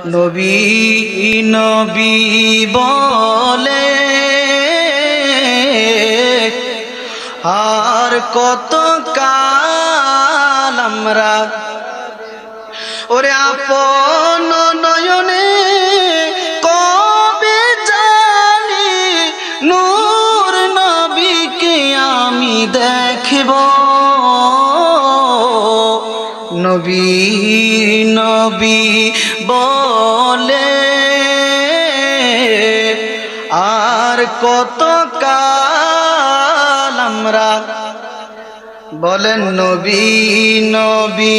নবী নবী বলে আর কত কাল আমরা ওরে আপন নয়নে কবে জানি নূর নবীকে আমি দেখব নবী নবী বলে আর কত কাল আমরা বলেন নবী নবী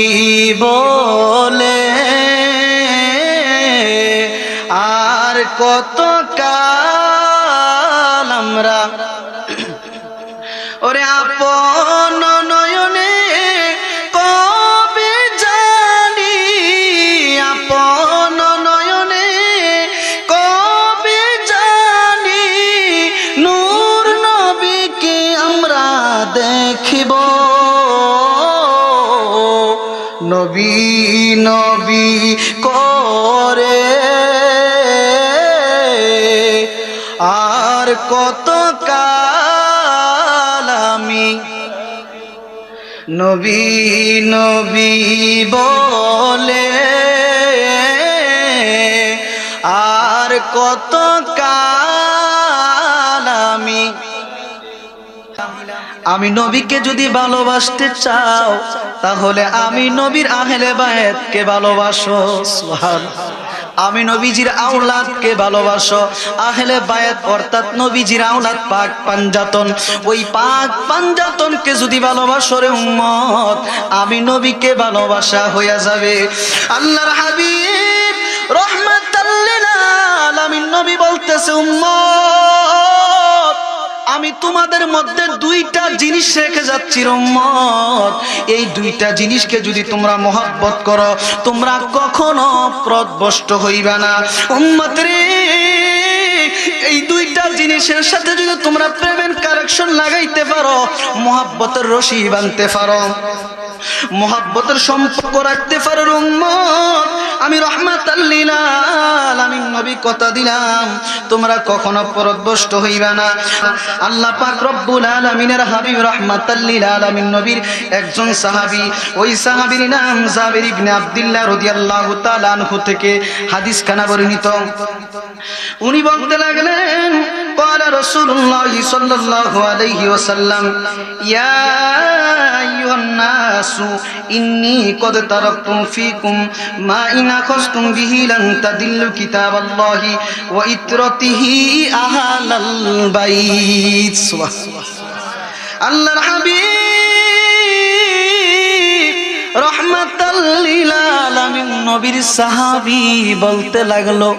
বলে আর কত কাল আমরা ওরে আপন নয়নে কবে জানি আপন নয়নে কবে জানি নূর নবীকে আমরা দেখিব নবী নবী করে আর কত কাল আমি নবী নবী বলে আর কত কাল আমি নবীকে যদি ভালোবাসতে চাও তাহলে আমি নবীর আহলে বায়াতকে ভালোবাসো সুবহানাল্লাহ আমি নবীজির আওলাদকে ভালোবাসো আহলে বায়াত অর্থাৎ নবীজির আওলাদ পাক পাঞ্জাতন ওই পাক পাঞ্জাতনকে যদি ভালোবাসো রে উম্মত আমি নবীকে ভালোবাসা হয়ে যাবে আল্লাহর হাবিব রাহমাতাল লিল আলামিন নবী বলতেছে উম্মত আমি তোমাদের মধ্যে দুইটা জিনিস রেখে যাচ্ছি উম্মত এই দুইটা জিনিসকে যদি তোমরা মহব্বত করো তোমরা কখনো পথভ্রষ্ট হইবে না উম্মত রে এই দুইটা জিনিসের সাথে যদি তোমরা প্রেমের কানেকশন লাগাইতে পারো মহব্বতের রশি বাঁধতে পারো মহব্বতের সম্পর্ক রাখতে পারো উম্মত আমি রাহমাতাল লিল আলামিন নবী কথা দিলাম তোমরা কখনো পথভ্রষ্ট হইবে না আল্লাহ পাক রব্বুল আলামিনের হাবিব রাহমাতাল লিল আলামিন নবীর একজন সাহাবী ওই সাহাবীর নাম জাবির ইবনে আব্দুল্লাহ রাদিয়াল্লাহু তাআলা আনহু থেকে হাদিস খানা বর্ণিত উনি বলতে লাগলেন قال رسول الله صلى الله عليه وسلم يا أيها الناس إني قد تركت فيكم ما إن أخذتم به لن تضلوا كتاب الله وإترته أهل البيت الله الحبيب রহমাতাল লিল আলামিন নবীর সাহাবী বলতে লাগলো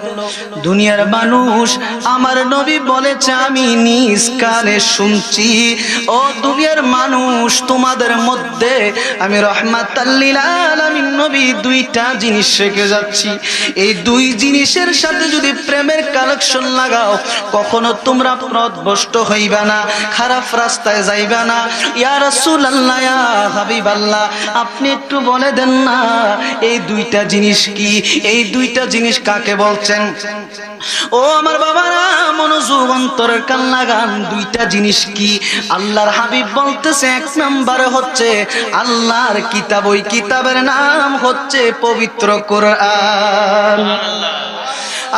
দুনিয়ার মানুষ আমার নবী বলেছে আমি নিজ কানে শুনছি ও দুনিয়ার মানুষ তোমাদের মধ্যে আমি রহমাতাল লিল আলামিন নবী দুইটা জিনিস রেখে যাচ্ছি এই দুই জিনিসের সাথে যদি প্রেমের কানেকশন লাগাও কখনো তোমরা পথভ্রষ্ট হইবা না খারাপ রাস্তায় যাইবা না ইয়া রাসূলুল্লাহ ইয়া হাবিবাল্লাহ আপনি একটু বলে দেন না এই দুইটা জিনিস কি এই দুইটা জিনিস কাকে বলছেন ও আমার বাবারা মনোযোগ অন্তরের কান লাগান দুইটা জিনিস কি আল্লাহর হাবিব বলতেছে এক নম্বরে হচ্ছে আল্লাহর কিতাব ওই কিতাবের নাম হচ্ছে পবিত্র কোরআন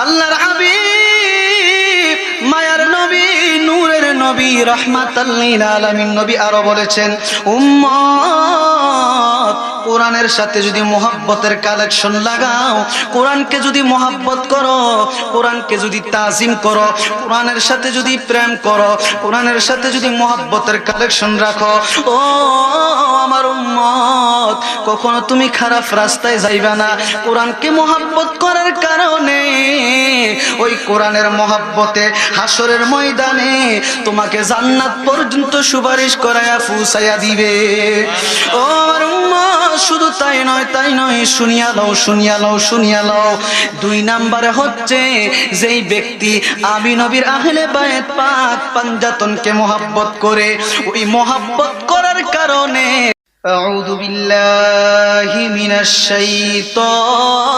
আল্লাহর হাবিব মায়ার নবী নূরের নবী রাহমাতাল লিল আলামিন নবী আরো বলেছেন উম্মত কোরআনের সাথে যদি মোহাব্বতের কালেকশন লাগাও কোরআনকে যদি মোহাব্বত করো কোরআনকে যদি তাজিম করো কোরআনের সাথে যদি প্রেম করো কোরআনের সাথে যদি মোহাব্বতের কালেকশন রাখো ও আমার উম্মত কখনো তুমি খারাপ রাস্তায় যাইবা না কোরআনকে মোহাব্বত করার কারণে ওই কোরআনের মোহাব্বতে হাসরের ময়দানে তোমাকে জান্নাত পর্যন্ত সুপারিশ করায়া পৌঁছায়া দিবে ও আমার উম্মত শুধু তাই নয় শুনিয়া লও দুই নম্বরে হচ্ছে যেই ব্যক্তি আমি নবীর আহলে বায়াত পাক পাঞ্জাতনকে মোহাব্বত করে ওই মোহাব্বত করার কারণে আউযু বিল্লাহি মিনাশ শাইতানির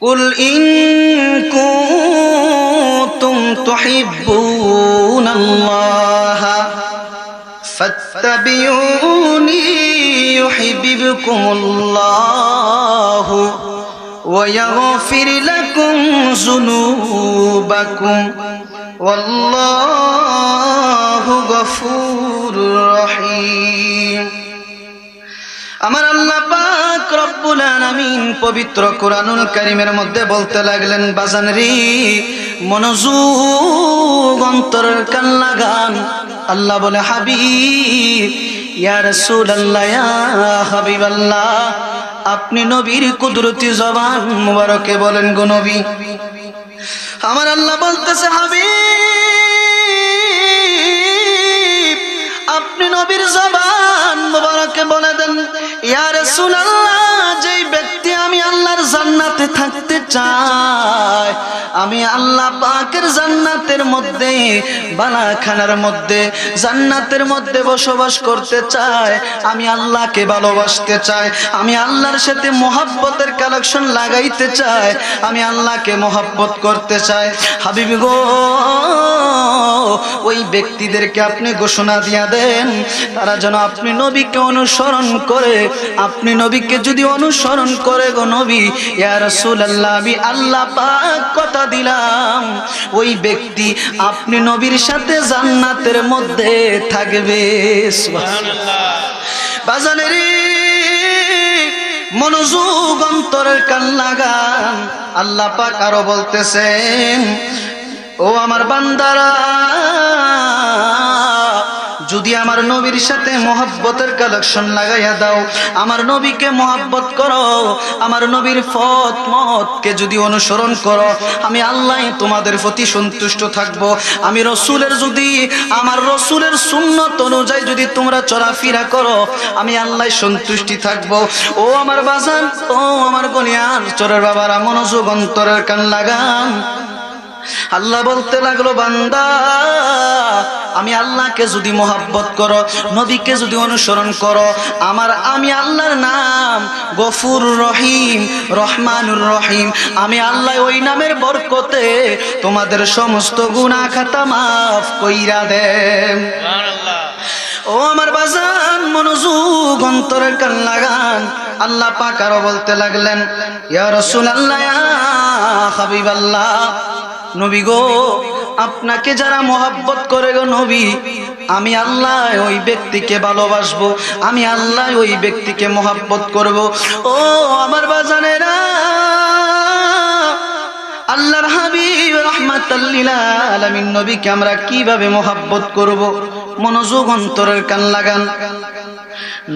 কুল ইন কুনতুম তুহিব্বুনাল্লাহ ফাত্তাবিউনি ইউহিব্বুকুমুল্লাহ ওয়া ইয়াগফির লাকুম যুনুবাকুম ওয়াল্লাহু গফুরুর রহিম। আমার আল্লাহ পাক রব্বুল আলামিন পবিত্র কোরআনুল কারীমের মধ্যে বলতে লাগলেন, বাজান রে মনোযোগ অন্তরের কান লাগান। আল্লাহ বলে, হাবিব ইয়া রাসূলুল্লাহ ইয়া হাবিবাল্লাহ, আপনি নবীর কুদরতি জবান মুবারকে বলেন গো নবী। আমার আল্লাহ বলতেছে, হাবিব আপনি নবীর জবান মুবারকে বলে দেন, ইয়া রাসূলুল্লাহ, যেই ব্যক্তি আমি আল্লাহর জান্নাতে থাকতে চাই, আমি আল্লাহ পাকের জান্নাতের মধ্যে বালাখানার মধ্যে জান্নাতের মধ্যে বসবাস করতে চাই, আমি আল্লাহকে ভালোবাসতে চাই, আমি আল্লাহর সাথে মোহাব্বতের কালেকশন লাগাইতে চাই, আমি আল্লাহকে মোহাব্বত করতে চাই। হাবিব গো, ওই ব্যক্তিদেরকে আপনি ঘোষণা দিয়া দেন, তারা যেন আপনি নবীকে অনুসরণ করে, আপনি নবীকে যদি অনুসরণ করে গো নবী, ইয়া রাসূলুল্লাহ, আমি আল্লাহ পাক কথা দিলাম ওই ব্যক্তি আপনি নবীর সাথে জান্নাতের মধ্যে থাকবে। সুবহানাল্লাহ। বাজানের মনোযোগ অন্তরের কান লাগান। আল্লাহ পাক আরো বলতেছেন, ও আমার বান্দারা, যদি আমার নবীর সাথে মোহাব্বতের কালেকশন লাগাইয়া দাও, আমার নবীকে মোহাব্বত করো, আমার নবীর পথ মতকে যদি অনুসরণ করো, আমি আল্লাহ তোমাদের প্রতি সন্তুষ্ট থাকব। আমি রসুলের যদি আমার রসুলের সুন্নত অনুযায়ী যদি তোমরা চলাফেরা করো, আমি আল্লাহ সন্তুষ্টি থাকব। ও আমার বাজান, ও আমার গনিয়ার চোরের বাবারা, মনোযোগ অন্তরের কান লাগান। আল্লাহ বলতে লাগলো, বান্দা আমি আল্লাহকে যদি মোহাব্বত করো, নবীকে যদি অনুসরণ করো, আমি আল্লাহর নাম গফুর রহিম, রহমানুর রহিম, আমি আল্লাহ ওই নামের বরকতে তোমাদের সমস্ত গুনাহ খাতা মাফ কইরা দেন। ও আমার বাজান, মনোযোগ অন্তরের কান লাগান। আল্লাহ পাক আরো বলতে লাগলেন, ইয়া রাসূলুল্লাহ ইয়া হাবিবাল্লাহ, নবী গো, আপনাকে যারা মোহাব্বত করে গো নবী, আমি আল্লাহ ওই ব্যক্তিকে ভালোবাসবো, আমি আল্লাহ ওই ব্যক্তিকে মোহাব্বত করব। ও আমার বাজানেরা, আল্লাহর হাবিব রাহমাতাল লিল আলামিন নবীকে আমরা কিভাবে মোহাব্বত করব? মনোযোগ অন্তরের কান লাগান।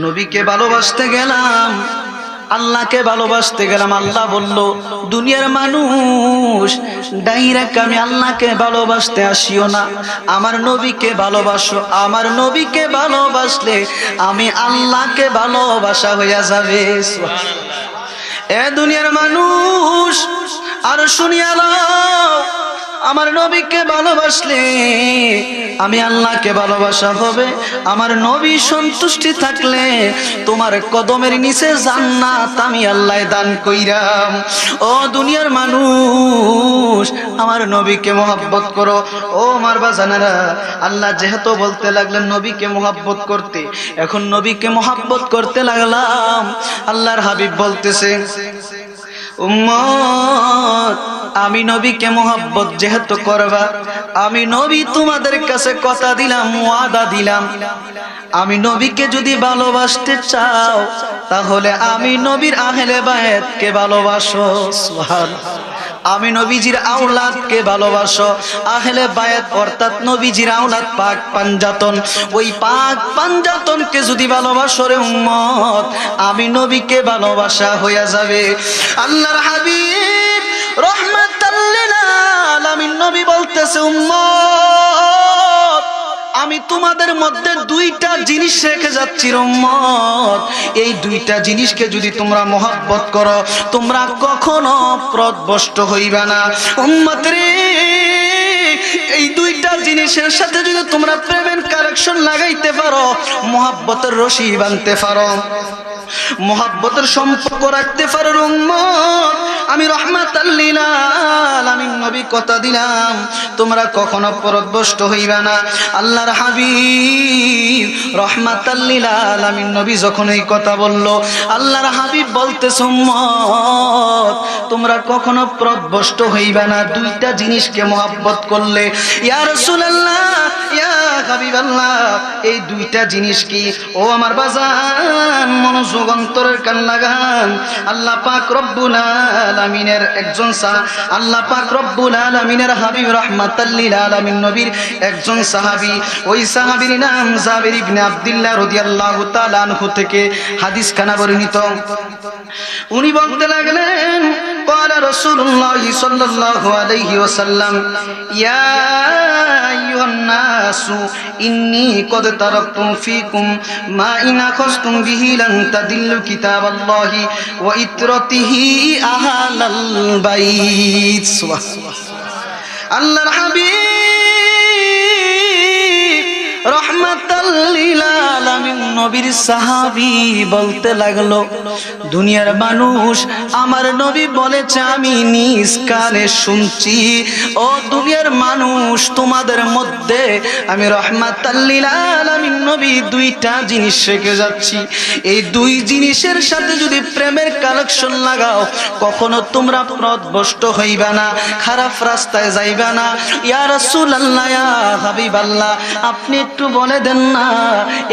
নবীকে ভালোবাসতে গেলাম, আল্লাহকে ভালোবাসতে গেলাম। আল্লাহ বলল, দুনিয়ার মানুষ ডাইরেক্ট আমি আল্লাহকে ভালোবাসতে আসিও না, আমার নবীকে ভালোবাসো। আমার নবীকে ভালোবাসলে আমি আল্লাহকে ভালোবাসা হইয়া যাবে। এ দুনিয়ার মানুষ আর শুনিয়া লও, আমার নবীকে ভালোবাসলে আমি আল্লাহকে ভালোবাসা হবে। আমার নবী সন্তুষ্টি থাকলে তোমার কদমের নিচে জান্নাত আমি আল্লাহ দান কইরাম। ও দুনিয়ার মানুষ, আমার নবীকে মোহাব্বত করো। ও আমার বাজানেরা, আল্লাহ যেহেতু বলতে লাগলেন নবীকে মোহাব্বত করতে, এখন নবীকে মোহাব্বত করতে লাগলাম। আল্লাহর হাবিব বলতেছে, উম্মত, আমি নবীকে মোহাব্বত যেহেতু করবা, আমি নবী তোমাদের কাছে কথা দিলাম, ওয়াদা দিলাম, আমি নবীকে যদি ভালোবাসতে চাও, তাহলে আমি নবীর আহলে বায়াতকে ভালোবাসো। সুবহানাল্লাহ। আমি নবীজির আওলাদকে ভালোবাসো। আহলে বায়াত অর্থাৎ নবীজির আওলাদ, পাক পাঞ্জাতন, ওই পাক পাঞ্জাতনকে যদি ভালোবাসো রে উম্মত, আমি নবীকে ভালোবাসা হইয়া যাবে। আল্লাহর হাবিব রাহমাতাল লিল আলামিন নবী বলতেছে, উম্মত, আমি তোমাদের মধ্যে দুইটা জিনিস রেখে যাচ্ছি উম্মত, এই দুইটা জিনিসকে যদি তোমরা মোহাব্বত করো, তোমরা কখনো পথভ্রষ্ট হইবা না। উম্মত রে, এই দুইটা জিনিসের সাথে যদি তোমরা প্রেমের কালেকশন লাগাইতে পারো, মোহাব্বতের রশি বাঁধতে পারো, মুহাব্বতের সম্পর্ক রাখতে পারো উম্মত, আমি রাহমাতাল লিল আলামিন নবী কথা দিলাম তোমরা কখনো পরভ্রষ্ট হইবা না। আল্লাহর হাবিব রাহমাতাল লিল আলামিন নবী যখন এই কথা বলল, আল্লাহর হাবিব বলতেছে উম্মত তোমরা কখনো পরভ্রষ্ট হইবা না দুইটা জিনিসকে মুহাব্বত করলে। ইয়া রাসূলুল্লাহ, ইয়া হাবিবাল্লাহ, এই দুইটা জিনিস কি? ও আমার বাজান, মনোযোগ অন্তরের কান লাগান। আল্লাহ পাক রব্বুল আলামিনের একজন আল্লাহ পাক রব্বুল আলামিনের হাবিব রাহমাতাল লিল আলামিন নবীর একজন সাহাবী, ওই সাহাবীর নাম জাবির ইবনে আব্দুল্লাহ রাদিয়াল্লাহু তাআলা আনহু থেকে হাদিস খানা বর্ণিত। উনি বলতে লাগলেন, قال رسول الله صلى الله عليه وسلم يا أيها الناس إني قد تركت فيكم ما إن أخذتم به لن تضلوا كتاب الله وإترته أهل البيت. আল্লাহর হাবিব রাহমাতাল লিল আলামিন নবীর সাহাবী বলতে লাগলো, দুনিয়ার মানুষ আমার নবী বলেছে আমি নিজ কানে শুনছি, ও দুনিয়ার মানুষ তোমাদের মধ্যে আমি রাহমাতাল লিল আলামিন নবী দুইটা জিনিস রেখে যাচ্ছি। এই দুই জিনিসের সাথে যদি প্রেমের কালেকশন লাগাও কখনো তোমরা পথভ্রষ্ট হইবা না, খারাপ রাস্তায় যাইবা না। ইয়া রাসূলুল্লাহ, ইয়া হাবিবাল্লাহ, আপনি একটু বলে দেন না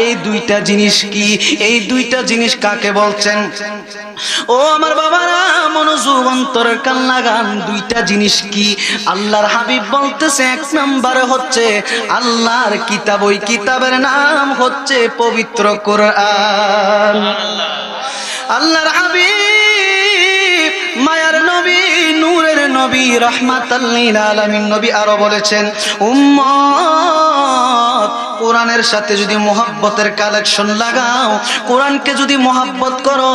এই দুইটা জিনিস কি? এই দুইটা জিনিস কাকে বলছেন? ও আমার বাবারা, মনোযোগ অন্তরের কান লাগান। দুইটা জিনিস কি? আল্লাহর হাবিব বলতেছে, এক নম্বরে হচ্ছে আল্লাহর কিতাব, ওই কিতাবের নাম হচ্ছে পবিত্র কোরআন। আল্লাহর হাবিব মায়ার নবী, নূরের নবী, রাহমাতাল লিল আলামিন নবী আরো বলেছেন, উম্মত কোরআনের সাথে যদি মুহাব্বতের কালেকশন লাগাও, কোরআনকে যদি মুহাব্বত করো,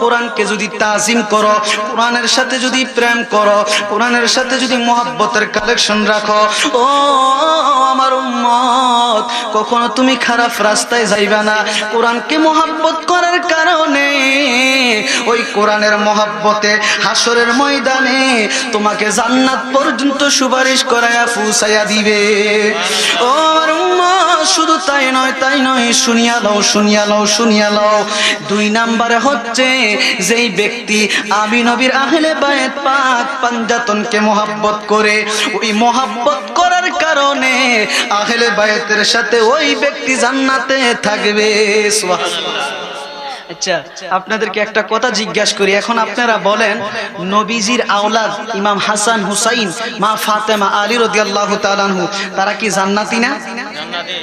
কোরআনকে যদি তাজিম করো, কোরআনের সাথে যদি প্রেম করো, কোরআনের সাথে যদি মুহাব্বতের কালেকশন রাখো, ও আমার উম্মত কখনো তুমি খারাপ রাস্তায় যাইবা না। কোরআনকে মুহাব্বত করার কারণে ওই কোরআনের মুহাব্বতে হাসরের ময়দানে তোমাকে জান্নাত পর্যন্ত সুপারিশ করায়া পৌঁছায়া দিবে। ও আমার উম্মত, শুধু তাই নয়, তাই নয়, শুনিয়া লও, শুনিয়া লও, শুনিয়া লও। দুই নম্বরে হচ্ছে যেই ব্যক্তি আমি নবীর আহলে বায়েত পাক পাঞ্জাতনকে মুহাব্বত করে, ওই মুহাব্বত করার কারণে আহলে বায়েতের সাথে ওই ব্যক্তি জান্নাতে থাকবে। সুবহানাল্লাহ। আচ্ছা, আপনাদেরকে একটা কথা জিজ্ঞাসা করি, এখন আপনারা বলেন, নবীজির আওলাদ ইমাম হাসান হুসাইন, মা ফাতেমা, আলী রাদিয়াল্লাহু তাআলা আনহু, তারা কি জান্নাতি না?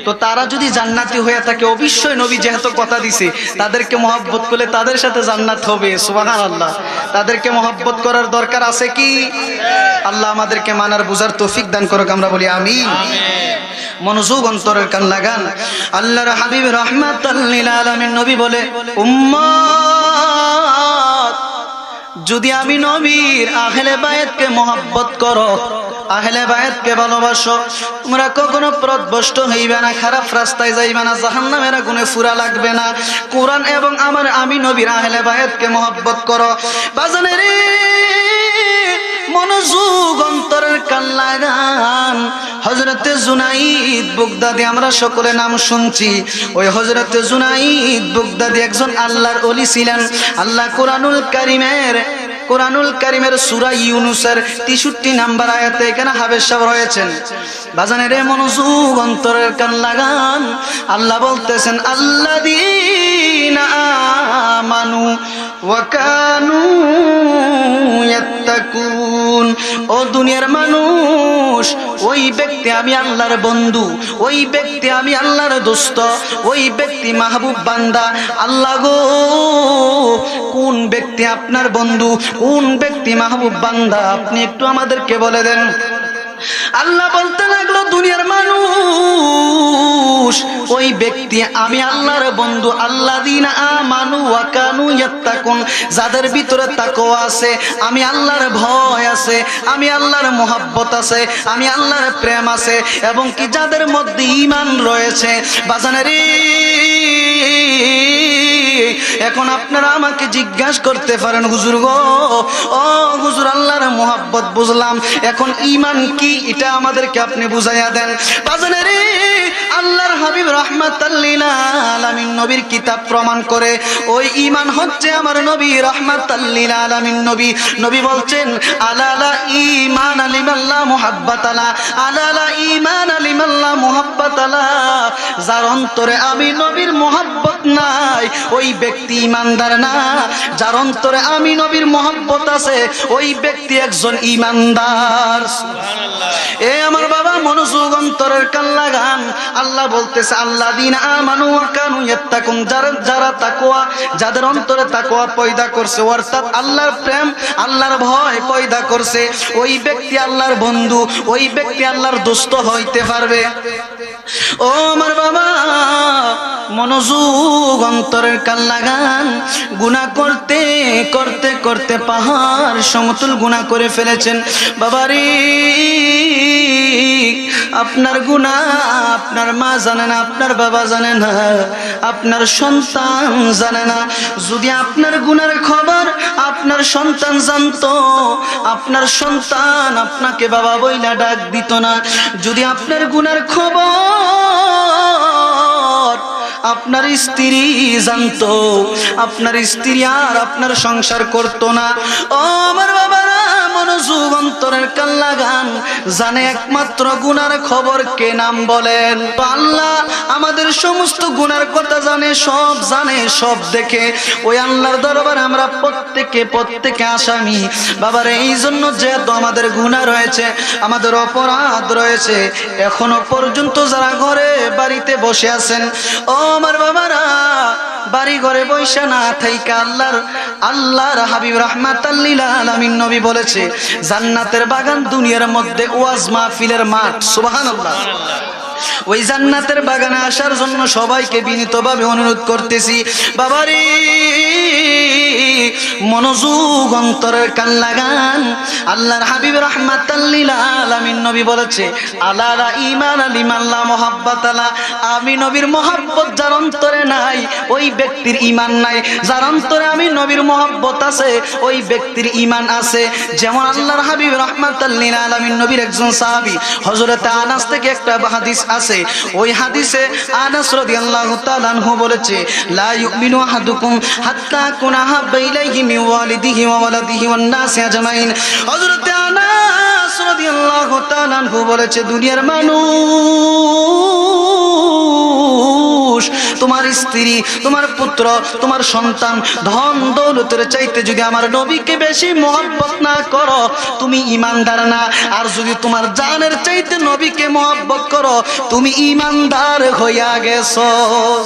তো তারা যদি জান্নাতি হয়ে থাকে, অবশ্যই নবী যেহেতু কথা দিছে তাদেরকে মহব্বত করলে তাদের সাথে জান্নাত হবে। সুবহানাল্লাহ। তাদেরকে মহব্বত করার দরকার আছে কি? আল্লাহ আমাদেরকে মানার বুঝার তৌফিক দান করুক, আমরা বলি আমিন। মনোযোগ অন্তরের কান লাগান। আল্লাহর হাবিব রাহমাতাল লিল আলামিন নবী বলে, উম্মত যদি আমি নবীর আহলে বায়াতকে মহব্বত করো, আহলে বায়াতকে ভালোবাসো, তোমরা কখনো পথভ্রষ্ট হইবে না, খারাপ রাস্তায় যাইবে না, জাহান্নামের আগুনে ফুরা লাগবে না। কোরআন এবং আমি নবীর আহলে বায়াতকে মহব্বত করো। বাজানের মনোযোগ অন্তরের কান লাগান। হযরতে জুনাইদ বাগদাদী, আমরা সকলে নাম শুনছি, ওই হযরতে জুনাইদ বাগদাদী একজন আল্লাহর ওলি ছিলেন। আল্লাহ কোরআনুল কারীমের সূরা ইউনূসের 63 নম্বর আয়াতে এখানে হাফেজ সাহেব রয়েছেন। বাজানের মনোযোগ অন্তরের কান লাগান। আল্লাহ বলতেছেন, আল্লাযীনা আমানু ওয়া কানু ইয়াত্তাকুন। ও দুনিয়ার মানুষ, ওই ব্যক্তি আমি আল্লাহর বন্ধু, ওই ব্যক্তি আমি আল্লাহর দোস্ত, ওই ব্যক্তি মাহবুব বান্দা। আল্লাহ গো, কোন ব্যক্তি আপনার বন্ধু, কোন ব্যক্তি মাহবুব বান্দা, আপনি একটু আমাদেরকে বলে দেন। আল্লাহ বলতে লাগলো, দুনিয়ার মানুষ, ওই ব্যক্তি আমি আল্লাহর বন্ধু, আল্লাযীনা আমানু ওয়া কানু ইয়াত্তাকুন, যাদের ভিতরে তাকওয়া আছে, আমি আল্লাহর ভয় আছে, আমি আল্লাহর মুহাব্বত আছে, আমি আল্লাহর প্রেম আছে, এবং কি যাদের মধ্যে ঈমান রয়েছে। বাজানেরে এখন আপনারা আমাকে জিজ্ঞাসা করতে পারেন, হুজুর গো, ও হুজুর, আল্লাহর মোহাব্বত বুঝলাম, এখন ঈমান কি, এটা আমাদেরকে আপনি বুঝাইয়া দেন। বাজানেরে, আল্লাহর হাবিব রাহমাতাল লিল আলামিন নবীর কিতাব প্রমাণ করে ওই ঈমান হচ্ছে আমার নবী রাহমাতাল লিল আলামিন নবী। নবী বলছেন, আলালা ঈমান লিমাল্লাহ মুহাব্বাতালা, আলালা ঈমান লিমাল্লাহ মুহাব্বাতালা। যার অন্তরে আমি নবীর মুহাব্বত নাই, ওই ব্যক্তি ঈমানদার না। যার অন্তরে আমি নবীর মুহাব্বত আছে, ওই ব্যক্তি একজন ঈমানদার। সুবহানাল্লাহ। এ আমার বাবা, মনোযোগ, অন্তরের কান লাগান। আল্লাহ বলতেছে, আল্লাযীনা আমানু ওয়া কানু ইয়াত্তাকুন, যারা তাকওয়া, যাদের অন্তরে তাকওয়া পয়দা করছে, অর্থাৎ আল্লাহর প্রেম, আল্লাহর ভয় পয়দা করছে, ওই ব্যক্তি আল্লাহর বন্ধু, ওই ব্যক্তি আল্লাহর দোস্ত হইতে পারবে। ও আমার বাবা, মনোযোগ, অন্তরের কান লাগান। গুনাহ করতে করতে করতে পাহাড় সমতুল গুনাহ করে ফেলেছেন। বাবারে, আপনার গুনাহ আপনার মা জানে না, আপনার বাবা জানে না, আপনার সন্তান জানে না। যদি আপনার গুনার খবর আপনার সন্তান জানতো, আপনার সন্তান আপনাকে বাবা বইলা ডাক দিত না। যদি আপনার গুনার খবর আপনার স্ত্রী জানতো, আপনার স্ত্রী আর আপনার সংসার করতো না। ও আমার বাবারা, মনোযোগ, অন্তরের কান লাগান। জানে একমাত্র গুনার খবর কে, নাম বলেন? আল্লাহ আমাদের সমস্ত গুনার কথা জানে, সব দেখে। ওই আল্লাহর দরবারে আমরা প্রত্যেকে আসামি। বাবারে, এই জন্য যেহেতু আমাদের গুনাহ রয়েছে, আমাদের অপরাধ রয়েছে, এখনো পর্যন্ত যারা ঘরে বাড়িতে বসে আছেন, ও আমার বাবারা, বাড়ি ঘরে বসে না থাইকা আল্লাহর হাবিব রাহমাতাল লিল আলামিন নবী বলেছে, জান্নাতের বাগান দুনিয়ার মধ্যে ওয়াজ মাহফিলের মাঠ। সুবহানাল্লাহ। ওই জান্নাতের বাগানে আসার জন্য সবাইকে বিনীতভাবে অনুরোধ করতেছি। বাবারে, মনোযোগ, অন্তরের কান লাগান। আল্লাহর হাবিব রাহমাতাল লিল আলামিন নবী বলেছে, আলালা ঈমান লিমাল্লাহ মুহাব্বাতালা। আমি নবীর মুহাব্বত যার অন্তরে নাই, ওই ব্যক্তির ঈমান নাই। যার অন্তরে আমি নবীর মুহাব্বত আছে, ওই ব্যক্তির ঈমান আছে। যেমন আল্লাহর হাবিব রাহমাতাল লিল আলামিন নবীর একজন সাহাবী হযরত আনাস থেকে একটা হাদিস আছে। ওই হাদিসে আনাস রাদিয়াল্লাহু তাআলা আনহু বলেছে, লা ইউমিনু আহাদুকুম হাত্তা কুনা হাব্বা ইলাইহি মিন ওয়ালিদিহি ওয়া ওয়ালাদিহি ওয়ান নাসি আজমাইন। হযরত আনাস রাদিয়াল্লাহু তাআলা আনহু বলেছে, দুনিয়ার মানুষ, তোমার স্ত্রী, তোমার পুত্র, তোমার সন্তান, ধন দৌলতের চাইতে যদি আমার নবীকে বেশি মহব্বত না করো, তুমি ঈমানদার না। আর যদি তোমার জানের চাইতে নবীকে মহব্বত করো, তুমি ঈমানদার হইয়া গেছো।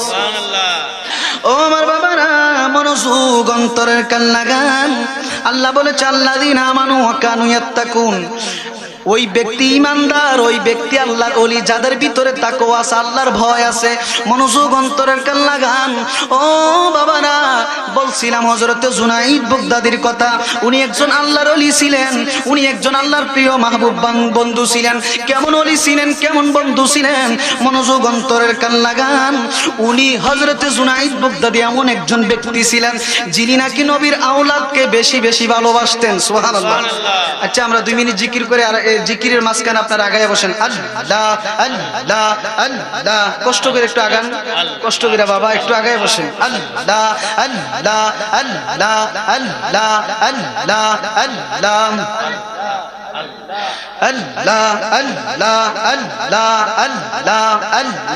সুবহানাল্লাহ। ও আমার বাবারা, মনোযোগ, অন্তরের কান লাগান। আল্লাহ বলেছে, আল্লাযীনা আমানু ওয়া কানু ইয়াত্তাকুন। ওই ব্যক্তি ঈমানদার, ওই ব্যক্তি আল্লাহর ওলি, যাদের ভিতরে তাকওয়া আছে, আল্লাহর ভয় আছে। মনোযোগ, অন্তরের কান লাগান। ও বাবারা, বলছিলাম হযরতে জুনাইদ বাগদাদির কথা। উনি একজন আল্লাহর ওলি ছিলেন, উনি একজন আল্লাহর প্রিয় মাহবুব বন্ধু ছিলেন। কেমন ওলি ছিলেন, কেমন বন্ধু ছিলেন? মনোযোগ, অন্তরের কান লাগান। উনি হযরতে জুনাইদ বাগদাদি এমন একজন ব্যক্তি ছিলেন, যিনি নাকি নবীর আওলাদকে বেশি বেশি ভালোবাসতেন। সুবহানাল্লাহ। আচ্ছা, আমরা 2 মিনিট জিকির করে, আর জিকিরের মাঝখানে আপনারা আগায় বসেন। আল্লাহ আল্লাহ আল্লাহ, কষ্ট করে একটু আগান, কষ্ট করে বাবা একটু আগায় বসেন। আল্লাহ আল্লাহ আল্লাহ আল্লাহ আল্লাহ আল্লাহ আল্লাহ আল্লাহ আল্লাহ আল্লাহ আল্লাহ।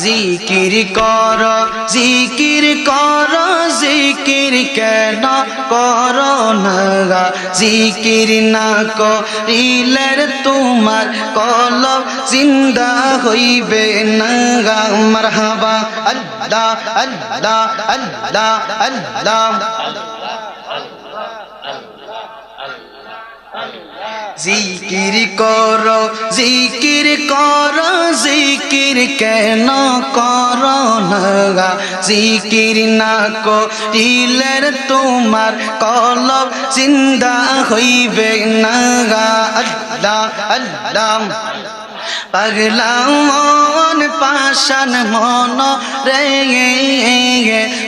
জিকির কর, জিকির কর, জিকির কেন করো না? জিকির না করিলে তোমার কলব জিন্দা হইবে না। মারহাবা। আল্লাহ আল্লাহ আল্লাহ আল্লাহ। জিকির কর, জিকির কর, জিকির কেন করো না? জিকির না করিলে তোমার কলব জিন্দা হইবে না। আল্লাহ আল্লাহ পাগলা মন পাশান মন রে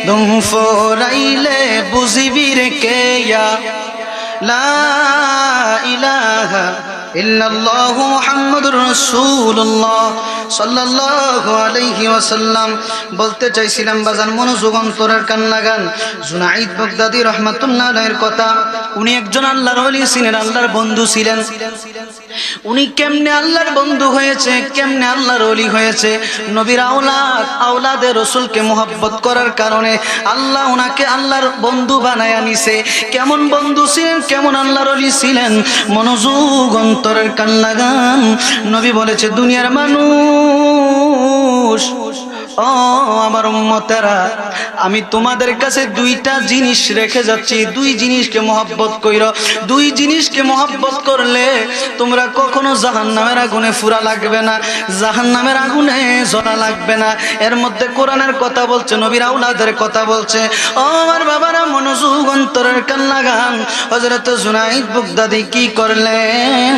দুম ফোরাইলে বুঝিবি রে কেয়া লা ইলাহা ইল্লাল্লাহু মুহাম্মাদুর রাসূলুল্লাহ সাল্লাল্লাহু আলাইহি ওয়াসাল্লাম। বলতে চাইছিলাম বাজান মনোযোগ অন্তরের কান লাগান। জুনাইদ বাগদাদী রাহমাতুল্লাহ আলাইহির কথা। উনি একজন আল্লাহর ওলি ছিলেন, আল্লাহর বন্ধু ছিলেন। উনি কেমনে আল্লাহর বন্ধু হয়েছে, কেমনে আল্লাহর ওলি হয়েছে? নবীর আওলাদে রাসূলকে মুহাব্বত করার কারণে আল্লাহ ওনাকে আল্লাহর বন্ধু বানায়া নিছে। কেমন বন্ধু ছিলেন, কেমন আল্লাহর ওলি ছিলেন? মনোযোগ অন্তরের কান লাগান। নবী বলেছে, দুনিয়ার মানুষ, ও আমার উম্মতেরা, আমি তোমাদের কাছে দুইটা জিনিস রেখে যাচ্ছি। দুই জিনিসকে মহব্বত কইরো। দুই জিনিসকে মহব্বত করলে তোমরা কখনো জাহান্নামের আগুনে ফুরা লাগবে না, জাহান্নামের আগুনে জ্বলা লাগবে না। এর মধ্যে কোরআনের কথা বলছে, নবীর আওলাদের কথা বলছে। ও আমার বাবারা, মনোযোগ অন্তরের কান লাগান। হযরত জুনাইদ বাগদাদী কি করলেন?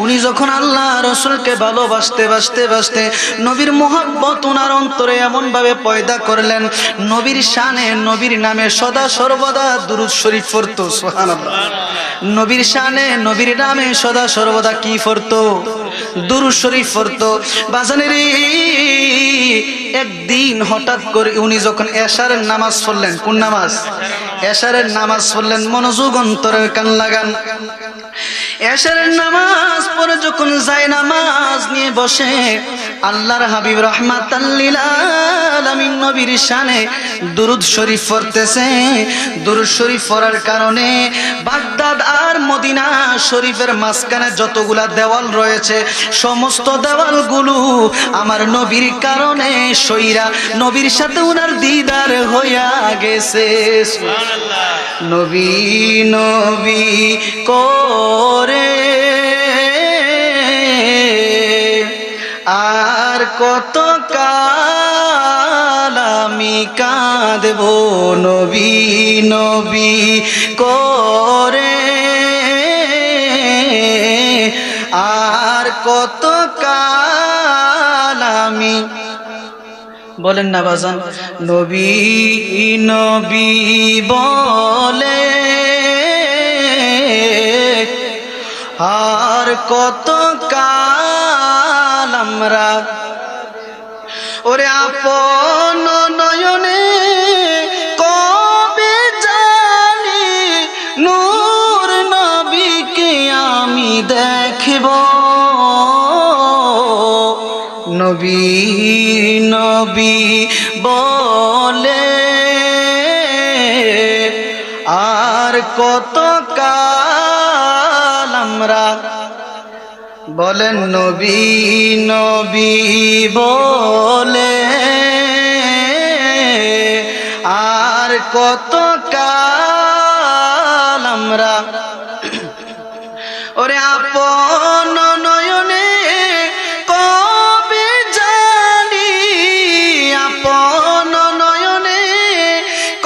উনি যখন আল্লাহ রাসূলকে ভালোবাসতে বাসতে বাসতে নবীর মহব্বত ওনার অন্তরে এমন ভাবে পয়দা করলেন, নবীর শানে, নবীর নামে সদা সর্বদা দুরূদ শরীফ পড়তো। সুবহানাল্লাহ। নবীর শানে, নবীর নামে সদা সর্বদা কি পড়তো? দুরূদ শরীফ পড়তো। বাজানেরে, একদিন হঠাৎ করে উনি যখন এশারের নামাজ পড়লেন, কোন নামাজ? এশারের নামাজ পড়লেন। মনোযোগ অন্তরের কান লাগান। এশারের নামাজ পড়ে যখন যায় নামাজ নিয়ে বসে, আল্লাহর হাবিব রাহমাতাল লিল আলামিন নবীর শানে দুরূদ শরীফ পড়তেছে। দুরূদ শরীফ পড়ার কারণে বাগদাদ আর মদিনা শরীফের মাঝখানে যতগুলা দেওয়াল রয়েছে, সমস্ত দেওয়ালগুলো আমার নবীর কারণে সইরা নবীর সাথে উনার দিদার হইয়া গেছে। সুবহানাল্লাহ। নবী নবী করে আর কত কাল আমি কাঁদব, নবী নবী করে আর কত কাল আমি, বলেন না বাজান, নবী নবী বলে আর কত কাল আমরা, ওরে আপন নয়নে কবে জানি নূর নবীকে আমি দেখব, নবী নবী বলে আর কত কাল আমরা, বলেন নবী নবী বলে আর কত কাল আমরা, ওরে আপন নয়নে কবে জানি, আপন নয়নে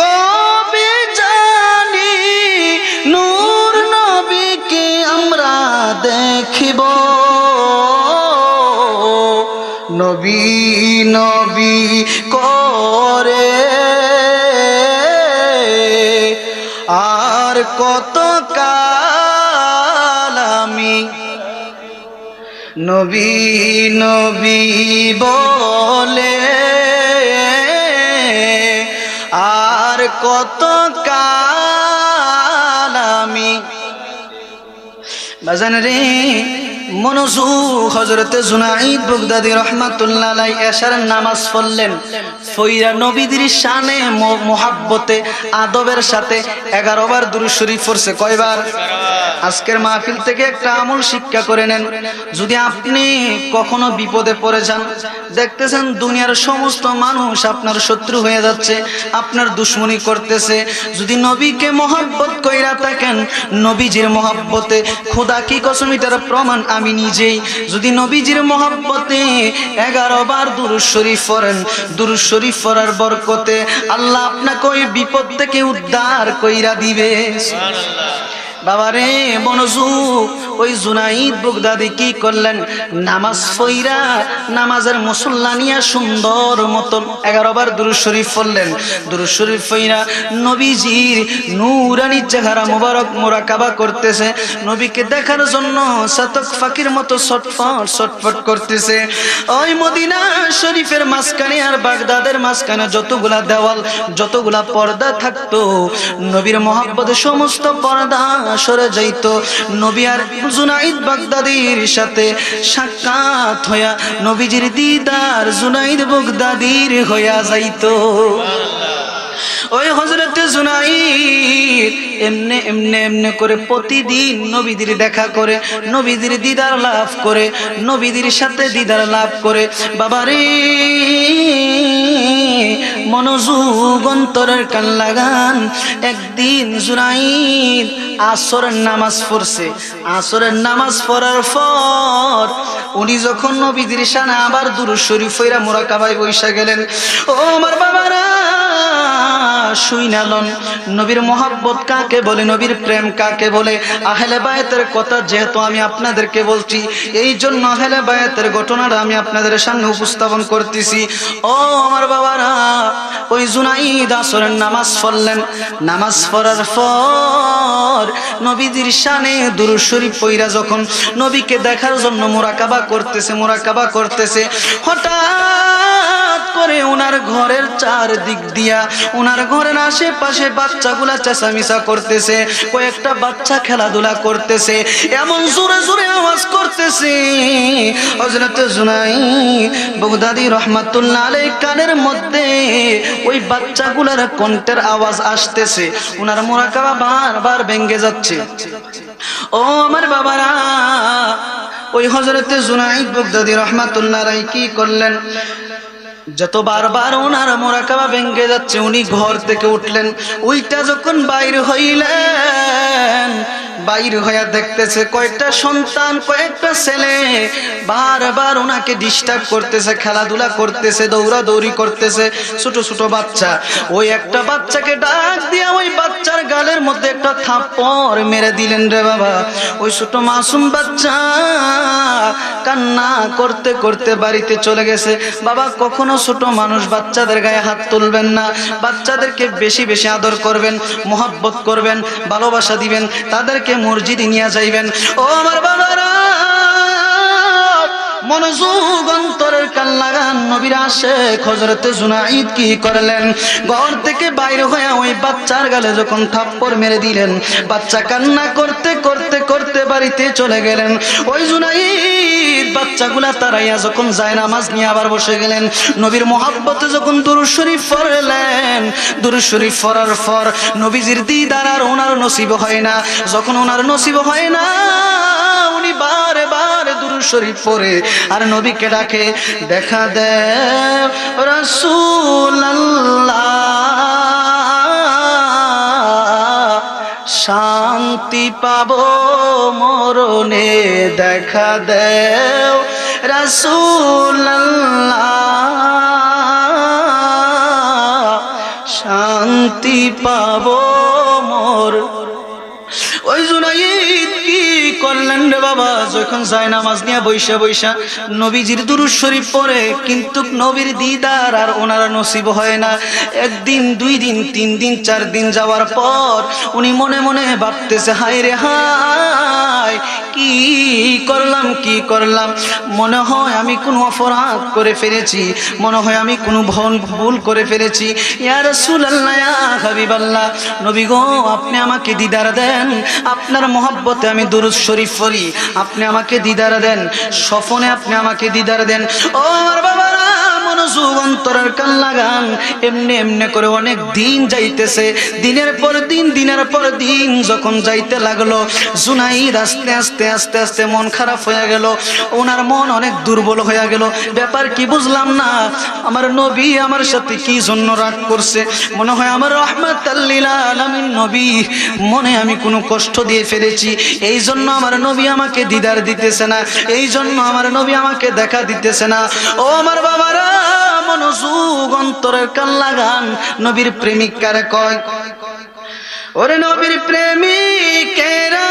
কবে জানি নূর নবীকে আমরা দেখিব, নবী নবী করে আর কত কাল আমি, নবী নবী বলে আর কত কাল আমি। বাজান রে, মনোযোগ। হযরতে জুনাইদ বাগদাদী রাহমাতুল্লাহ আলাইহি এশারের নামাজ পড়লেন, ফইরা নবীদের শানে মুহাব্বতে আদবের সাথে 11 বার দুরূদ শরীফ পড়ছে। কয়বার? আজকের মাহফিল থেকে একটা আমল শিক্ষা করে নেন। যদি আপনি কখনো বিপদে পড়ে যান, দেখতেছেন দুনিয়ার সমস্ত মানুষ আপনার শত্রু হয়ে যাচ্ছে, আপনার দুশমনি করতেছে, যদি নবীকে মুহাব্বত কইরা থাকেন, নবীজির মুহাব্বতে, খোদা কি কসম, এটার প্রমাণ আমি নিজেই, যদি নবীজির মুহাব্বতে 11 বার দুরূদ শরীফ পড়েন, দুরূদ শরীফ পড়ার বরকতে আল্লাহ আপনাকে ওই বিপদ থেকে উদ্ধার কইরা দিবে। সুবহানাল্লাহ। বাবারে, মনোযোগ। ওই জুনাইদ বাগদাদি কি করলেন, নামাজ পড়া নামাজের মুসল্লা নিয়া সুন্দর মতন 11 বার দুরূদ শরীফ পড়লেন। দুরূদ শরীফ পড়া নবীজির নূরানি চেহারা মোবারক মুরাকাবা করতেছে, নবীকে দেখার জন্য শতক ফাকির মতো ছটফট ছটফট করতেছে। ওই মদিনা শরীফের মাঝখানে আর বাগদাদের মাঝখানে যতগুলা দেওয়াল, যতগুলা পর্দা থাকতো, নবীর মহব্বতে সমস্ত পর্দা সরে যাইত। নবী আর জুনাইদ বাগদাদির সাথে সাক্ষাৎ হইয়া নবীজির দিদার জুনাইদ বাগদাদির হইয়া যাইত। ওই হযরতে জুনাইদ এমনে এমনে এমনে করে প্রতিদিন নবীদের দেখা করে, নবীদের দিদার লাভ করে, নবীদের সাথে দিদার লাভ করে। বাবারে মনোযোগ অন্তরের কান লাগান। একদিন জুনাইদ আসরের নামাজ পড়ছে। আসরের নামাজ পড়ার পর উনি যখন নবীদের সামনে আবার দুরূদ শরীফ পড়া মুরাকাবায় বইসা গেলেন। ও আমার বাবারা শুইনালন, নবীর মহব্বত কাকে বলে, নবীর প্রেম কাকে বলে, আহলে বায়াতের কথা যেহেতু আমি আপনাদেরকে বলছি, এই জন্য আহলে বায়াতের ঘটনাটা আমি আপনাদের সামনে উপস্থাপন করতেছি। ও আমার বাবারা, ওই জুনাইদ আসরের নামাজ পড়লেন। নামাজ পড়ার পর নবীজির শানে দুরূদ শরীফ পড়া যখন নবীকে দেখার জন্য মুরাকাবা করতেছে, হঠাৎ করে ওনার ঘরের চারদিক দিয়া, ওনার ঘরের আশেপাশে বাচ্চাগুলা চেঁচামেচা করতেছে, কয়েকটা বাচ্চা খেলাধুলা করতেছে, এমন জোরে জোরে আওয়াজ করতেছে। হযরত জুনাইদ বাগদাদি রাহমাতুল্লাহ আলাইহি কানের মধ্যে ওই বাচ্চাগুলার কণ্ঠের আওয়াজ আসতেছে, ওনার মুরাকাবা বারবার ভেঙে যাচ্ছে। ও আমার বাবারা, ওই হযরত জুনাইদ বাগদাদি রাহমাতুল্লাহ আলাইহি কি করলেন, যত বারবার ওনার মুরাকাবা ভেঙে যাচ্ছে, উনি ঘর থেকে উঠলেন। ওইটা যখন বাইর হইলেন, বাইর হইয়া দেখতেছে কয়েকটা সন্তান, কয়েকটা ছেলে বারবার ওনাকে ডিস্টার্ব করতেছে, খেলাধুলা করতেছে, দৌড়াদৌড়ি করতেছে, ছোট ছোট বাচ্চা। ওই একটা বাচ্চাকে ডাক দিয়া ওই বাচ্চার গালের মধ্যে একটা থাপ্পড় মেরে দিলেন রে বাবা। ওই ছোট মাসুম বাচ্চা কান্না করতে করতে বাড়িতে চলে গেছে। বাবা, কখনো ছোট মানুষ বাচ্চাদের গায়ে হাত তুলবেন না, বাচ্চাদেরকে বেশি বেশি আদর করবেন, মোহাব্বত করবেন, ভালোবাসা দিবেন, তাদেরকে মসজিদে নিয়ে যাইবেন। ও আমার বাবারা, মনোযোগ অন্তরের কান লাগান। নবীর আশিক হযরত জুনাইদ কি করলেন, ঘর থেকে বাইরে হয়ে ওই বাচ্চার গালে যখন থাপ্পড় মেরে দিলেন, বাচ্চা কান্না করতে করতে করতে বাড়িতে চলে গেলেন। ওই জুনাইদ বাচ্চাগুলা তারাইয়া যখন যায় নামাজ নিয়ে আবার বসে গেলেন, নবীর মহব্বতে যখন দুরূদ শরীফ পড়লেন, দুরূদ শরীফ পড়ার পর নবীজির দিদার আর ওনার নসিব হয় না। যখন ওনার নসিব হয় না, উনি বারে বারে দুরূদ শরীফ পড়ে আর নবীকে ডাকে, দেখা দেও রাসূলুল্লাহ, শান্তি পাবো মরণে, দেখা দেও রাসূলুল্লাহ, শান্তি পাবো মোর। ওই জুনাইদ কি করলেন রে বাবা, যখন যায় নামাজ নিয়ে বৈশা বৈশা নবীজির দুরূদ শরীফ পড়ে, কিন্তু নবীর দিদার আর ওনার নসিব হয় না। একদিন, 2 দিন, 3 দিন, 4 দিন যাওয়ার পর উনি মনে মনে ভাবতেছে, হায় রে হায়, কি করলাম, মনে হয় আমি কোনো অপরাধ করে ফেলেছি, মনে হয় আমি কোনো ভুল করে ফেলেছি। ইয়া রাসূলুল্লাহ, ইয়া হাবিবাল্লাহ, নবী গো, আপনি আমাকে দিদার দেন, আপনার মহব্বতে আমি দুরূদ শরীফ পড়ি, আপনি আমাকে দিদার দেন, স্বপনে আপনি আমাকে দিদার দেন। ও আমার বাবারা, মনোযোগ অন্তরের কান লাগান। এমনি এমনি করে অনেক দিন যাইতেছে, দিনের পর দিন যখন যাইতে লাগলো, জুনাইদ আস্তে আস্তে আস্তে আস্তে মন খারাপ হয়ে গেল, ওনার মন অনেক দুর্বল হয়ে গেল। ব্যাপার কি বুঝলাম না, আমার নবী আমার সাথে কি জন্য রাগ করছে, মনে হয় আমার রাহমাতাল লিল আলামিন নবী মনে আমি কোনো কষ্ট দিয়ে ফেলেছি, এই জন্য আমার নবী আমাকে দিদার দিতেছে না, এই জন্য আমার নবী আমাকে দেখা দিতেছে না। ও আমার বাবারা, মনোযোগ অন্তরের কান লাগান। নবীর প্রেমিক কারে কয়, ওরে নবীর প্রেমিকেরা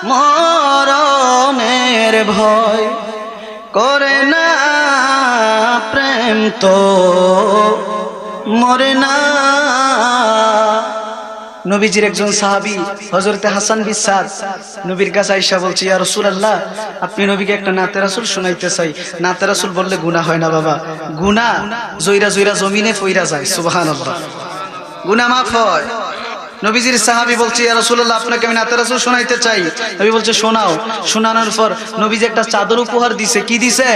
মরণের ভয় করে না প্রেম তো মরে না। নবীজির একজন সাহাবী হযরতে হাসান বিন সাদ নবীর কাছে আয়েশা বলছে, ইয়া রাসূলুল্লাহ, আপনি নবীকে একটা নাতে রাসূল শুনাইতে চাই। নাতে রাসূল বললে গুনাহ হয় না বাবা, গুনাহ জয়রা জয়রা জমিনে পইরা যায়। সুবহানাল্লাহ, গুনাহ মাফ হয়। নবীজির সাহাবী বলছে, ইয়া রাসূলুল্লাহ, আপনাকে আমি নাতে রাসূল শোনাইতে চাই। নবী বলছে শোনাও। শোনানোর পর নবীজি একটা চাদর উপহার দিছে। কি দিছে?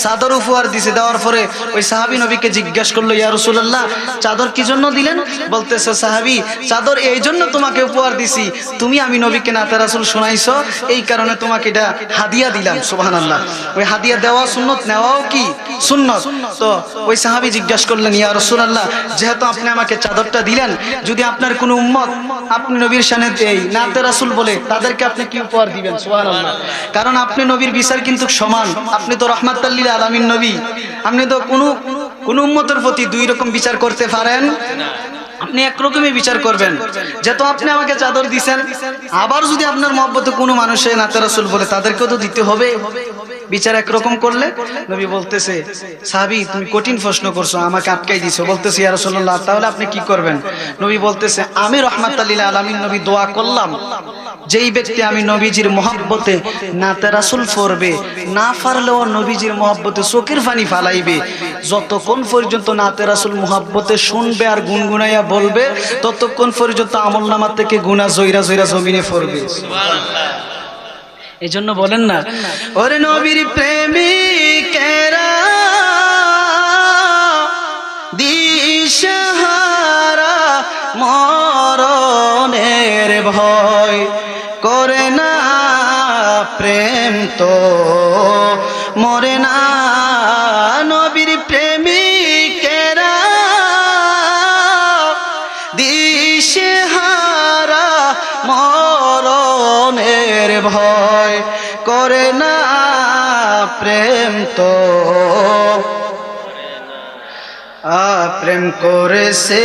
চাদর উপহার দিছে। দেওয়ার পরে ওই সাহাবী নবীকে জিজ্ঞাসা করলো, ইয়া রাসূলুল্লাহ, চাদর কি জন্য দিলেন? বলতেছে সাহাবী, চাদর এই জন্য তোমাকে উপহার দিছি, তুমি আমি নবীকে নাতে রাসূল শোনাইছো, এই কারণে তোমাকে এটা হাদিয়া দিলাম। সুবহানাল্লাহ, ওই হাদিয়া দেওয়া সুন্নত, নেওয়াও কি সুন্নত। তো ওই সাহাবী জিজ্ঞাসা করলেন, ইয়া রাসূলুল্লাহ, যেহেতু আপনি আমাকে চাদরটা দিলেন, যদি আপনার কোনো উম্মত আপনি নবীর শানে এই নাতে রাসূল বলে, তাদেরকে আপনি কি উপহার দিবেন? সুবহানাল্লাহ, কারণ আপনি নবীর বিচার কিন্তু সমান। আপনি তো রাহমাতাল লিল আলামিন নবী, আপনি তো কোন উম্মতের প্রতি দুই রকম বিচার করতে পারেন না, আপনি একরকমই বিচার করবেন। যেহেতু আপনি আমাকে চাদর দিবেন, আবার যদি আপনার মহব্বতে কোনো মানুষে নাতে রাসূল বলে, তাদেরকেও তো দিতে হবে। বিচার একরকম করলে নবী বলতেছে, সাহাবী তুমি কঠিন প্রশ্ন করছো, আমাকে আটকাই দিছো। বলতেছে, ইয়া রাসূলুল্লাহ, তাহলে আপনি কি করবেন? নবী বলতেছে, আমি রাহমাতাল লিল আলামিন নবী দোয়া করলাম, যেই ব্যক্তি আমি নবীজির মহব্বতে নাতে রাসূল পড়বে, না পারলেও নবীজির মহব্বতে চোখের পানি ফালাইবে, যতক্ষণ পর্যন্ত নাতে রাসূল মহব্বতে শুনবে আর গুনগুনাইয়া বলবে, ততক্ষণ পর্যন্ত আমলনামা থেকে গুনাহ জয়রা জয়রা জমিনে পড়বে। সুবহানাল্লাহ। এই জন্য বলেন না, ওরে নবীর প্রেমিকেরা দিশাহারা মরণের ভয় করে না প্রেম তো মরে না। নবীর প্রেমিকেরা দিশাহারা মরণের ভয় করে না প্রেম তো প্রেম করেছে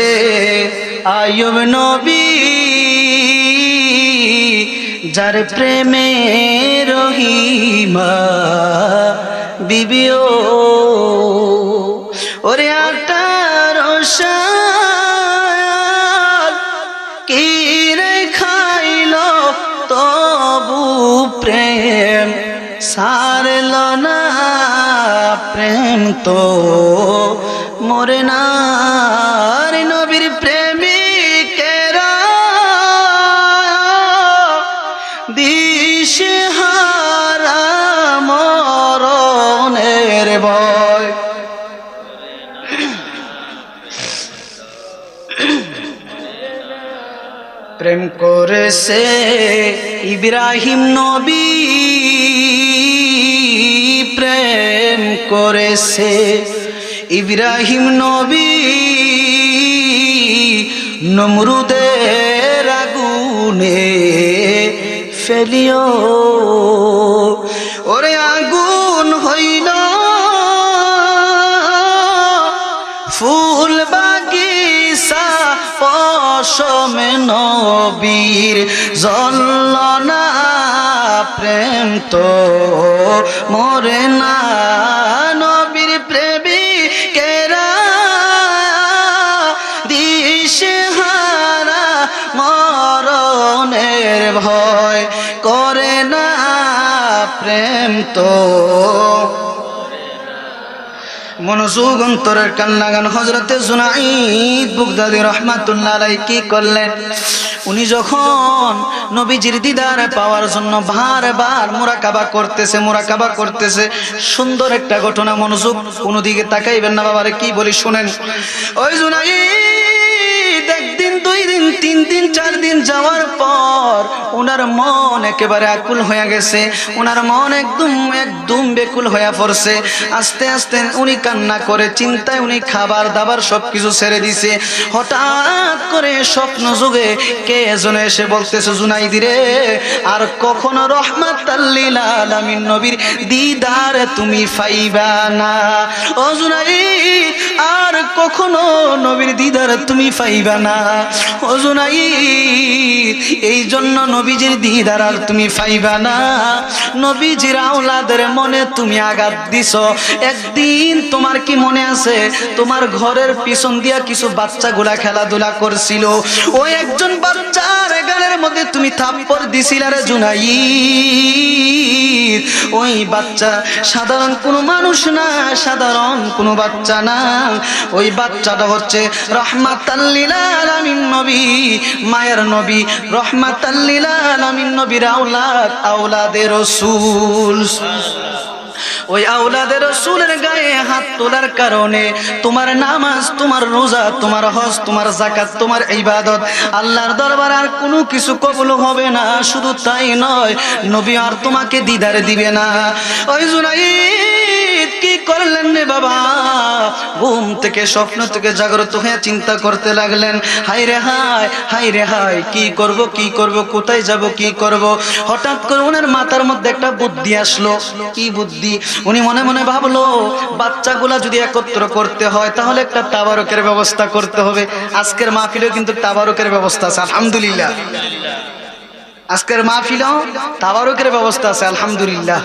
আইয়ুব নবী, যার প্রেমে রহিমা বিবিও, ওরে 18 সাল কি রে খাইল তবু প্রেম সারল না, প্রেম তো মরে না। নবীর প্রেমিকেরা দিশাহারা মরণের ভয় প্রেম করেছে ইব্রাহিম নবী, প্রেম করেছে ইব্রাহিম নবী নমরুদের আগুনে ফেলিও, ওরে আগুন হইল ফুল বাগিচা পশমে নবীর জ্বলল না, প্রেম তো মরে না। নবীর প্রেমিকেরা দিশাহারা মরণের ভয় করে না, প্রেম তো মনোযোগ অন্তরের কান্নাগান। হযরতে জুনাইদ বুগদাদি রাহমাতুল্লাহ আলাইহি কি করলেন? উনি যখন নবীজির দিদার পাওয়ার জন্য বারবার মুরাকাবা করতেছে, সুন্দর একটা ঘটনা, মনোযোগ, কোনো দিকে তাকাইবেন না বাবারে, কি বলি শুনেন। ওই জুনাইদ একদিন, 2 দিন, 3 দিন, 4 দিন যাওয়ার পর ওনার মন একেবারে আকুল হয়ে গেছে, ওনার মন একদম বেকুল হয়ে পড়ছে। আস্তে আস্তে উনি কান্না করে, চিন্তায় উনি খাবার দাবার সবকিছু ছেড়ে দিছে। হঠাৎ করে স্বপ্ন যুগে কে এজনে এসে বলতেছে, জুনাইদ রে, আর কখনো রাহমাতাল লিল আলামিন নবীর দিদার তুমি পাইবা না। ও জুনাইদ, আর কখনো নবীর দিদার তুমি পাইবা না। ও জুনাইদ, এই জন্য নবীজির দিদার আর তুমি পাইবা না। নবীজির আওলাদের মনে তুমি আঘাত দিছো। একদিন তোমার কি মনে আছে, তোমার ঘরের পিছন দিয়া কিছু বাচ্চাগুলা খেলাধুলা করছিল, ওই একজন বাচ্চার গালের মধ্যে তুমি থাপ্পড় দিছিলা রে জুনাইদ। ওই বাচ্চা সাধারণ কোনো মানুষ না, সাধারণ কোনো বাচ্চা না, ওই বাচ্চাটা হচ্ছে রাহমাতাল লিল আলামিন নবী, মায়ের নবী, রাহমাতাল লিল আলামিন নবীর আওলাদ, আওলাদে রাসূল। ওই আওলাদের রাসূলের গায়ে হাত তোলার কারণে তোমার নামাজ, তোমার রোজা, তোমার হজ, তোমার যাকাত, তোমার ইবাদত আল্লাহর দরবারে আর কোনো কিছু কবুল হবে না। শুধু তাই নয়, নবী আর তোমাকে দিদার দিবে না। ওই জুনাইদ কি করলেন রে বাবা? ঘুম থেকে, স্বপ্ন থেকে জাগ্রত হয়ে চিন্তা করতে লাগলেন, হায় রে হায়, হায় রে হায়, কি করব, কি করব, কোথায় যাব, কি করব। হঠাৎ করে ওনার মাথার মধ্যে একটা বুদ্ধি আসলো। কি বুদ্ধি? উনি মনে মনে ভাবলো, বাচ্চাগুলা যদি একত্র করতে হয় তাহলে একটা তাবারকের ব্যবস্থা করতে হবে। আজকের মাহফিলেও কিন্তু তাবারকের ব্যবস্থা আছে, আলহামদুলিল্লাহ। আজকের মাহফিলেও তাবারকের ব্যবস্থা আছে, আলহামদুলিল্লাহ।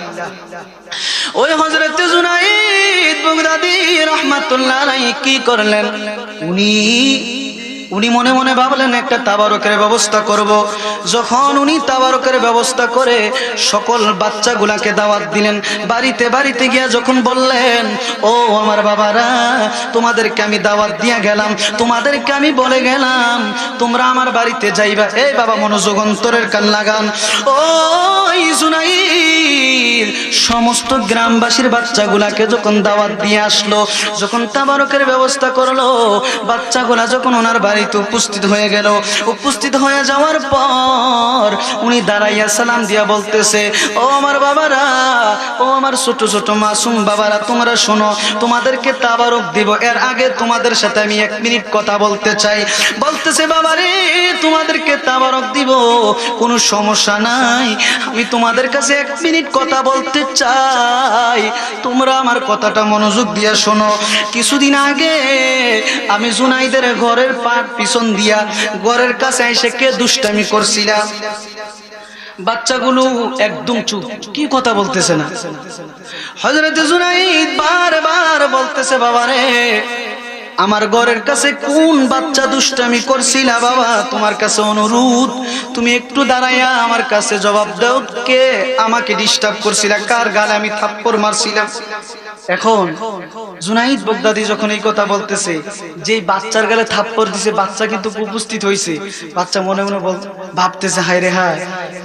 ওই হযরত জুনাইদ বাগদাদী রাহমাতুল্লাহ আলাইহি কি করলেন? উনি মনে মনে ভাবলেন একটা তাবারকের ব্যবস্থা করব। যখন উনি তাবারকের ব্যবস্থা করে সকল বাচ্চাগুলাকে দাওয়াত দিলেন, বাড়িতে বাড়িতে গিয়া যখন বললেন, ও আমার বাবারা, তোমাদেরকে আমি দাওয়াত দিয়া গেলাম, তোমাদেরকে আমি বলে গেলাম তোমরা আমার বাড়িতে যাইবা। এই বাবা মনোযোগ, অন্তরের কান লাগান। ওই জুনাইদ সমস্ত গ্রামবাসীর বাচ্চাগুলাকে যখন দাওয়াত দিয়ে আসলো, যখন তাবারকের ব্যবস্থা করলো, বাচ্চাগুলা যখন ওনার বাড়িতে উপস্থিত হয়ে গেল, উপস্থিত হয়ে যাওয়ার পর উনি দাঁড়াইয়া সালাম দিয়া বলতেছে, ও আমার বাবারা, ও আমার ছোট ছোট মাসুম বাবারা, তোমরা শোনো, তোমাদেরকে তাবারক দিব। এর আগে তোমাদের সাথে আমি 1 মিনিট কথা বলতে চাই। বলতেছে, বাবারে, তোমাদেরকে তাবারক দিব, কোনো সমস্যা নাই, আমি তোমাদের কাছে 1 মিনিট কথা বলতে চাই। তোমরা আমার কথাটা মনোযোগ দিয়া শোনো। কিছুদিন আগে আমি জুনাইদের ঘরের পিছন দিয়া ঘরের কাছে এসে কে দুষ্টামি করছিলাম। বাচ্চাগুলো একদম চুপ, কি কথা বলতেছে না। হযরত জুনাইদ বারবার বলতেছে, বাবারে, আমার ঘরের কাছে কোন বাচ্চা দুষ্টামি করছিলা বাবা? তোমার কাছে অনুরোধ, তুমি একটু দাঁড়াইয়া আমার কাছে জবাব দাও, কে আমাকে ডিস্টার্ব করছিলা, কার গালে আমি থাপ্পড় মারছিলাম। এখন জুনাইদ বাগদাদী যখন এই কথা বলতেছে, যে বাচ্চার গালে থাপ্পড় দিছে, বাচ্চা কিন্তু উপস্থিত হয়েছে। বাচ্চা মনে মনে ভাবতেছে, হায় রে হায়,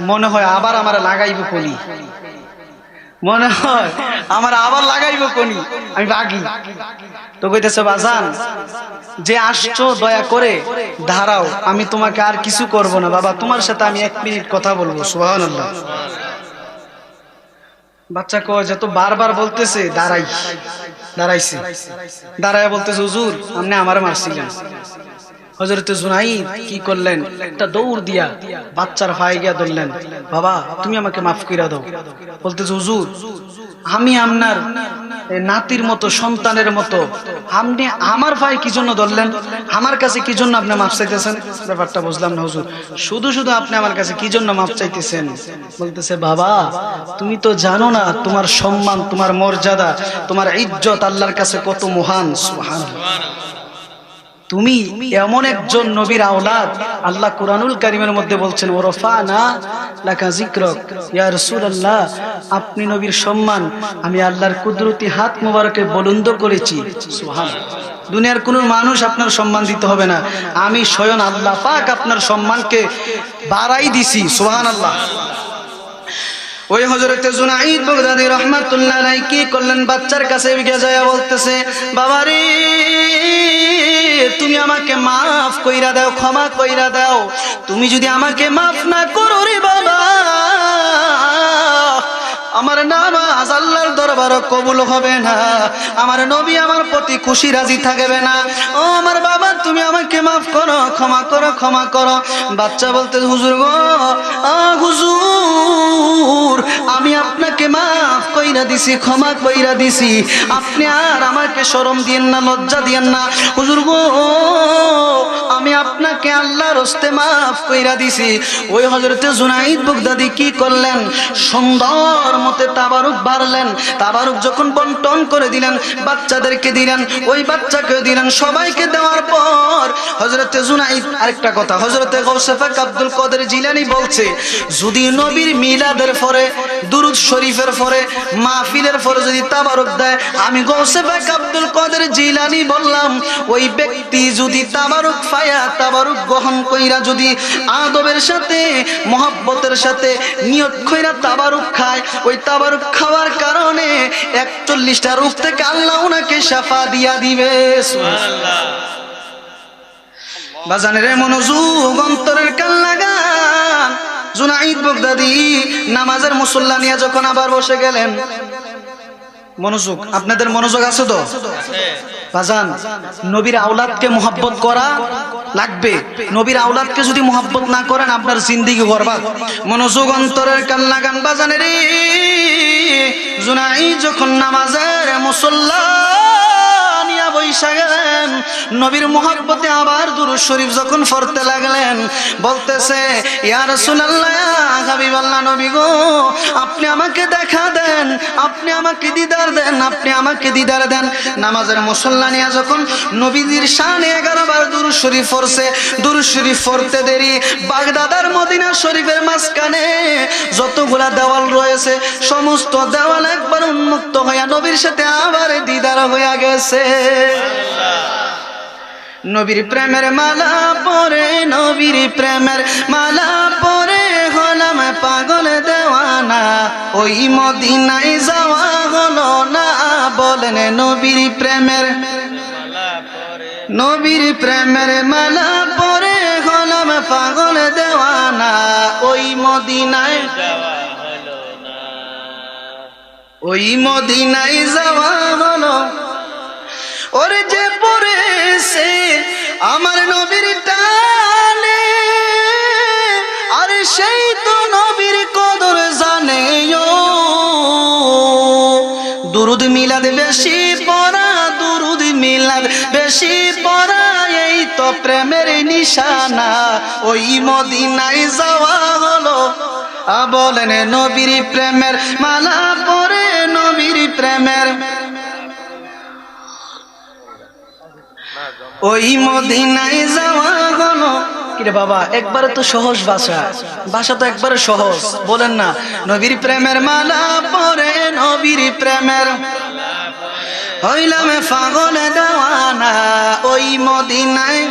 মনে হয় আবার আমার লাগাইব কোনি, মনে হয় আমার আবার লাগাইব কোনি, আমি ভাগি। তো কইতেছে, বাজান, যে আসছো দয়া করে দাঁড়াও, আমি তোমাকে আর কিছু করব না বাবা, তোমার সাথে আমি 1 মিনিট কথা বলবো। সুবহানাল্লাহ। বাচ্চা কয় যে তো বারবার বলতেছে দাঁড়াইছে, দাঁড়ায় বলতেছে, হুজুর আপনি আমারে মারছিলেন। হযরত জুনাইদ কি করলেন? একটা দৌড় দিয়া বাচ্চার পায়ে গিয়া ধরলেন, বাবা তুমি আমাকে মাফ কইরা দাও। বলতেছে, হুজুর আমি আপনার নাতির মতো, সন্তানের মতো, আপনি আমার পায়ে কি জন্য ধরলেন? আমার কাছে কি জন্য আপনি মাফ চাইতেছেন? ব্যাপারটা বুঝলাম না হুজুর, শুধু শুধু আপনি আমার কাছে কি জন্য মাফ চাইতেছেন? বলতেছে, বাবা তুমি তো জানো না তোমার সম্মান, তোমার মর্যাদা, তোমার ইজ্জত আল্লাহর কাছে কত মহান। সুবহানাল্লাহ। তুমি এমন একজন নবীর আওলাদ, আল্লাহ কুরআনুল কারীমের মধ্যে বলছেন, ওয়ারফানা লাকা যিকরাক, ইয়া রাসূলুল্লাহ, আপনি নবীর সম্মান আমি আল্লাহর কুদরতি হাত মোবারকে বুলন্দ করেছি। সুবহানাল্লাহ। দুনিয়ার কোনো মানুষ আপনার সম্মান দিতে হবে না, আমি স্বয়ং আল্লাহ পাক আপনার সম্মানকে বাড়াই দিছি। সুবহানাল্লাহ। ওই হযরতে জুনাইদ বাগদাদী রাহমাতুল্লাহ আলাইহি কি করলেন? বাচ্চার কাছে গিয়ে যায় বলতেছে, বাবারে, তুমি আমাকে মাফ কইরা দাও, ক্ষমা কইরা দাও। তুমি যদি আমাকে মাফ না করো রে বাবা, আমার নামাজ আল্লাহর দরবারে কবুল হবে না, আমার নবী আমার প্রতি খুশি রাজি থাকবে না। ও আমার বাবা, তুমি আমাকে মাফ করো, ক্ষমা করো, ক্ষমা করো। বাচ্চা বলতে, হুজুর গো, হুজুর আমি আপনাকে মাফ কইরা দিছি, ক্ষমা কইরা দিছি, আপনি আর আমাকে শরম দিয়েন না, লজ্জা দিয়েন না। হুজুর গো, আমি আপনাকে আল্লাহর হস্তে মাফ কইরা দিছি। ওই হযরতে জুনাইদ বাগদাদী কি করলেন? সুন্দর মতে তাবারুক বাড়লেন। তাবারুক যখন বন্টন করে দিলেন, বাচ্চাদেরকে দিলেন, ওই বাচ্চাকে দিলেন, সবাইকে দেওয়ার পর হযরতে জুনাইদ, আরেকটা কথা, হযরতে গাউসে পাক আব্দুল কাদের জিলানী বলছে, যদি নবীর মিলাদের পরে, দুরূদ শরীফের পরে, মাহফিলের পরে যদি তাবারুক দেয়, আমি গাউসে পাক আব্দুল কাদের জিলানী বললাম, ওই ব্যক্তি যদি তাবারুক পায়া, তাবারুক গ্রহণ কইরা যদি আদবের সাথে, মহব্বতের সাথে নিয়ত কইরা তাবারুক খায়, ওই তাবারুক খাওয়ার কারণে 41টা রূপ থেকে আল্লাহ ওনাকে শাফা দিয়া দিবে। সুবহানাল্লাহ। বাজানের মনোযোগ, অন্তরের কান লাগান। জুনাইদ বাগদাদী নামাজের মুসল্লা নিয়ে যখন আবার বসে গেলেন, মনোযোগ, আপনাদের মনোযোগ আছে তো? বাজান, নবীর আওলাদকে মুহাব্বত করা লাগবে। নবীর আওলাদকে যদি মুহাব্বত না করেন, আপনার জিন্দেগি বরবাদ। মনোযোগ, অন্তরের কান লাগান। বাজানের জুনাইদ যখন নামাজের মুসল্লা নিয়ে বৈশা গেলেন, নবীর মুহাব্বতে আবার দুরূদ শরীফ যখন পড়তে লাগলেন, বলতেছে, ইয়া রাসূলুল্লাহ, ইয়া হাবিবাল্লাহ, নবী গো, আপনি আমাকে দেখা দেন, আপনি আমাকে দিদার দেন, আপনি আমাকে দিদার দেন। নামাজের মুসল্লা নিয়ে যখন নবীজির শানে 11 বার দুরূদ শরীফ পড়ছে, দুরূদ শরীফ পড়তে দেরি, বাগদাদ আর মদিনা শরীফের মাঝখানে যতগুলা দেওয়াল রয়েছে, সমস্ত দেওয়াল একবার উন্মুক্ত হইয়া নবীর সাথে আবার দিদার হইয়া গেছে। নবীর প্রেমের মালা পরে, নবীর প্রেমের মালা পরে হলাম পাগল দেওয়ানা, ওই মদিনায় যাওয়া হলো না। বলেন, নবীর প্রেমের, নবীর প্রেমের মালা পরে হলাম পাগল দেওয়ানা, ওই মদিনায় যাওয়া হলো না, ওই মদিনায় যাওয়া হলো। ওরে যে পড়েছে আমার নবীর টানে, আরে সেই তো নবীর কদর জানে। দুরুদ মিলাদ বেশি পড়া, দুরুদ মিলাদ বেশি পড়া, এই তো প্রেমের নিশানা, ওই মদিনায় যাওয়া হলো। বলেন, নবীর প্রেমের মালা পরে, নবীর প্রেমের, ওই মদিনায় যাওয়া হলো। কিরে বাবা, একবারে তো সহজ ভাষা, ভাষা তো একবারে সহজ, বলেন না, নবীর প্রেমের মালা পরে, নবীর প্রেমের হইলাম পাগল দেওয়ানা, ওই মদিনায়,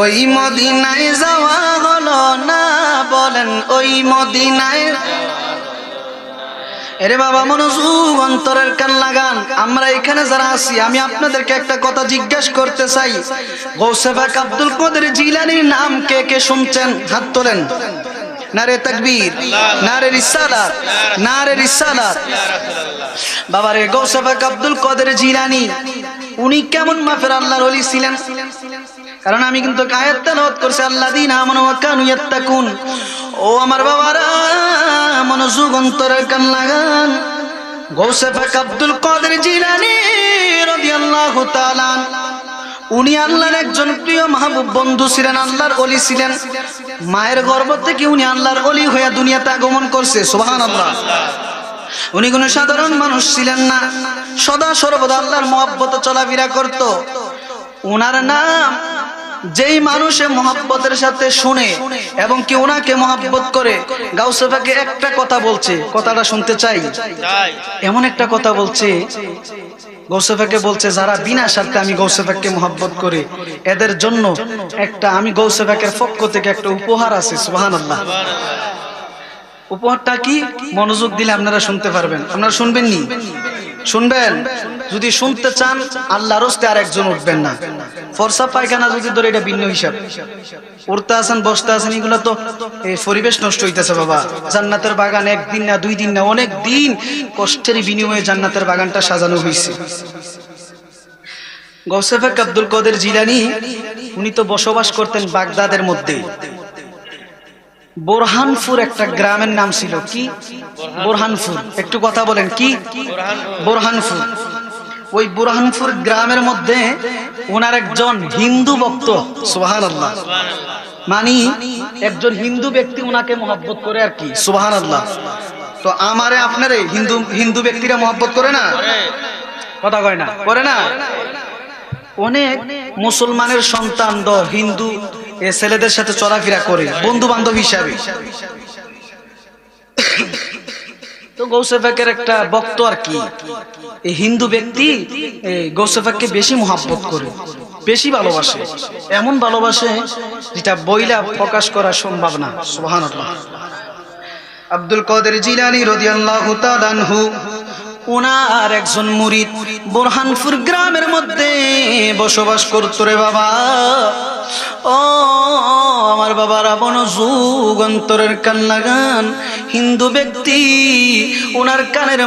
ওই মদিনায় যাওয়া হলো না। বলেন, ওই মদিনায়। এরে বাবা, মনোযোগ, অন্তরের কান লাগান। আমরা এখানে যারা আছি, আমি আপনাদেরকে একটা কথা জিজ্ঞাসা করতে চাই, গাউসে পাক আব্দুল কাদের জিলানীর নাম কে কে শুনছেন? হাত তোলেন। নারে তাকবীর, নারে রিসালাত, নারে রিসালাত। বাবারে, গাউসে পাক আব্দুল কাদের জিলানী উনি কেমন মাফের আল্লাহর ওলি ছিলেন? কারণ আমি কিন্তু আয়াত তেলাওয়াত করছি, আল্লাযীনা আমানু ওয়া কানু ইয়াত্তাকুন। ও আমার বাবারা, মনোযোগ, অন্তরের কান লাগান। গাউসে পাক আব্দুল কাদের জিলানী রাদিয়াল্লাহু তাআলা, উনি আল্লাহর একজন প্রিয় মাহবুব বন্ধু ছিলেন, আল্লাহর ওলি ছিলেন। মায়ের গর্ভ থেকে উনি আল্লাহর ওলি হয়ে দুনিয়াতে আগমন করছে। সুবহানাল্লাহ। উনি কোনো সাধারণ মানুষ ছিলেন না, সদা সর্বদা আল্লাহর মহব্বতে চলাফেরা করত। উনার নাম যেই মানুষে মহব্বতের সাথে শুনে এবং কি ওনাকে মহব্বত করে, গাউসে পাকে একটা কথা বলছে, কথাটা শুনতে চাই। এমন একটা কথা বলছে, গাউসে পাকে বলছে, যারা বিনা স্বার্থে আমি গাউসে পাককে মহব্বত করি, এদের জন্য একটা, আমি গাউসে পাকের পক্ষ থেকে একটা উপহার আছে। সুবহানাল্লাহ। উপহারটা কি? মনোযোগ দিলে আপনারা শুনতে পারবেন। আপনারা শুনবেন নি? শুনবেন? যদি শুনতে চান আল্লাহর রাস্তে আর একজন উঠবেন না। ফরসা পায়খানা যদি ধরে এটা ভিন্ন হিসাব, উঠতে আছেন বসতে আছেন এগুলো তো এই পরিবেশ নষ্ট হইতেছে বাবা। জান্নাতের বাগান একদিন না 2 দিন না অনেক দিন কষ্টের বিনিময়ে জান্নাতের বাগানটা সাজানো হয়েছে। গৌসে পাক আব্দুল কাদের জিলানী উনি তো বসবাস করতেন বাগদাদের মধ্যে। বোরহানপুর একটা গ্রামের নাম ছিল কি? বোরহানপুর। একটু কথা বলেন কি? বোরহানপুর। ওই বোরহানপুর গ্রামের মধ্যে ওনার একজন হিন্দু ভক্ত, সুবহানাল্লাহ, মানে একজন হিন্দু ব্যক্তি ওনাকে মহব্বত করে আর কি, সুবহানাল্লাহ। তো আমারে আপনারে হিন্দু ব্যক্তিরা মহব্বত করে না? কথা কয় না? করে না? অনেক মুসলমানের সন্তান হিন্দু ছেলেদের সাথে চলাফেরা করে বন্ধু বান্ধব হিসাবে। তো গৌসে পাকের একটা ভক্ত আর কি, এই হিন্দু ব্যক্তি গৌসে পাককে বেশি মহব্বত করে, বেশি ভালোবাসে, এমন ভালোবাসে যেটা বইলা প্রকাশ করা সম্ভব না, সুবহানাল্লাহ। আব্দুল কাদের জিলানী রাদিয়াল্লাহু তাআলা আনহু ওনার একজন মুরিদ বোরহানপুর গ্রামের মধ্যে বসবাস করতো রে বাবা। ও আমার বাবারা, মনোযোগ অন্তরের কান লাগান। হিন্দু ব্যক্তি ওনার কানের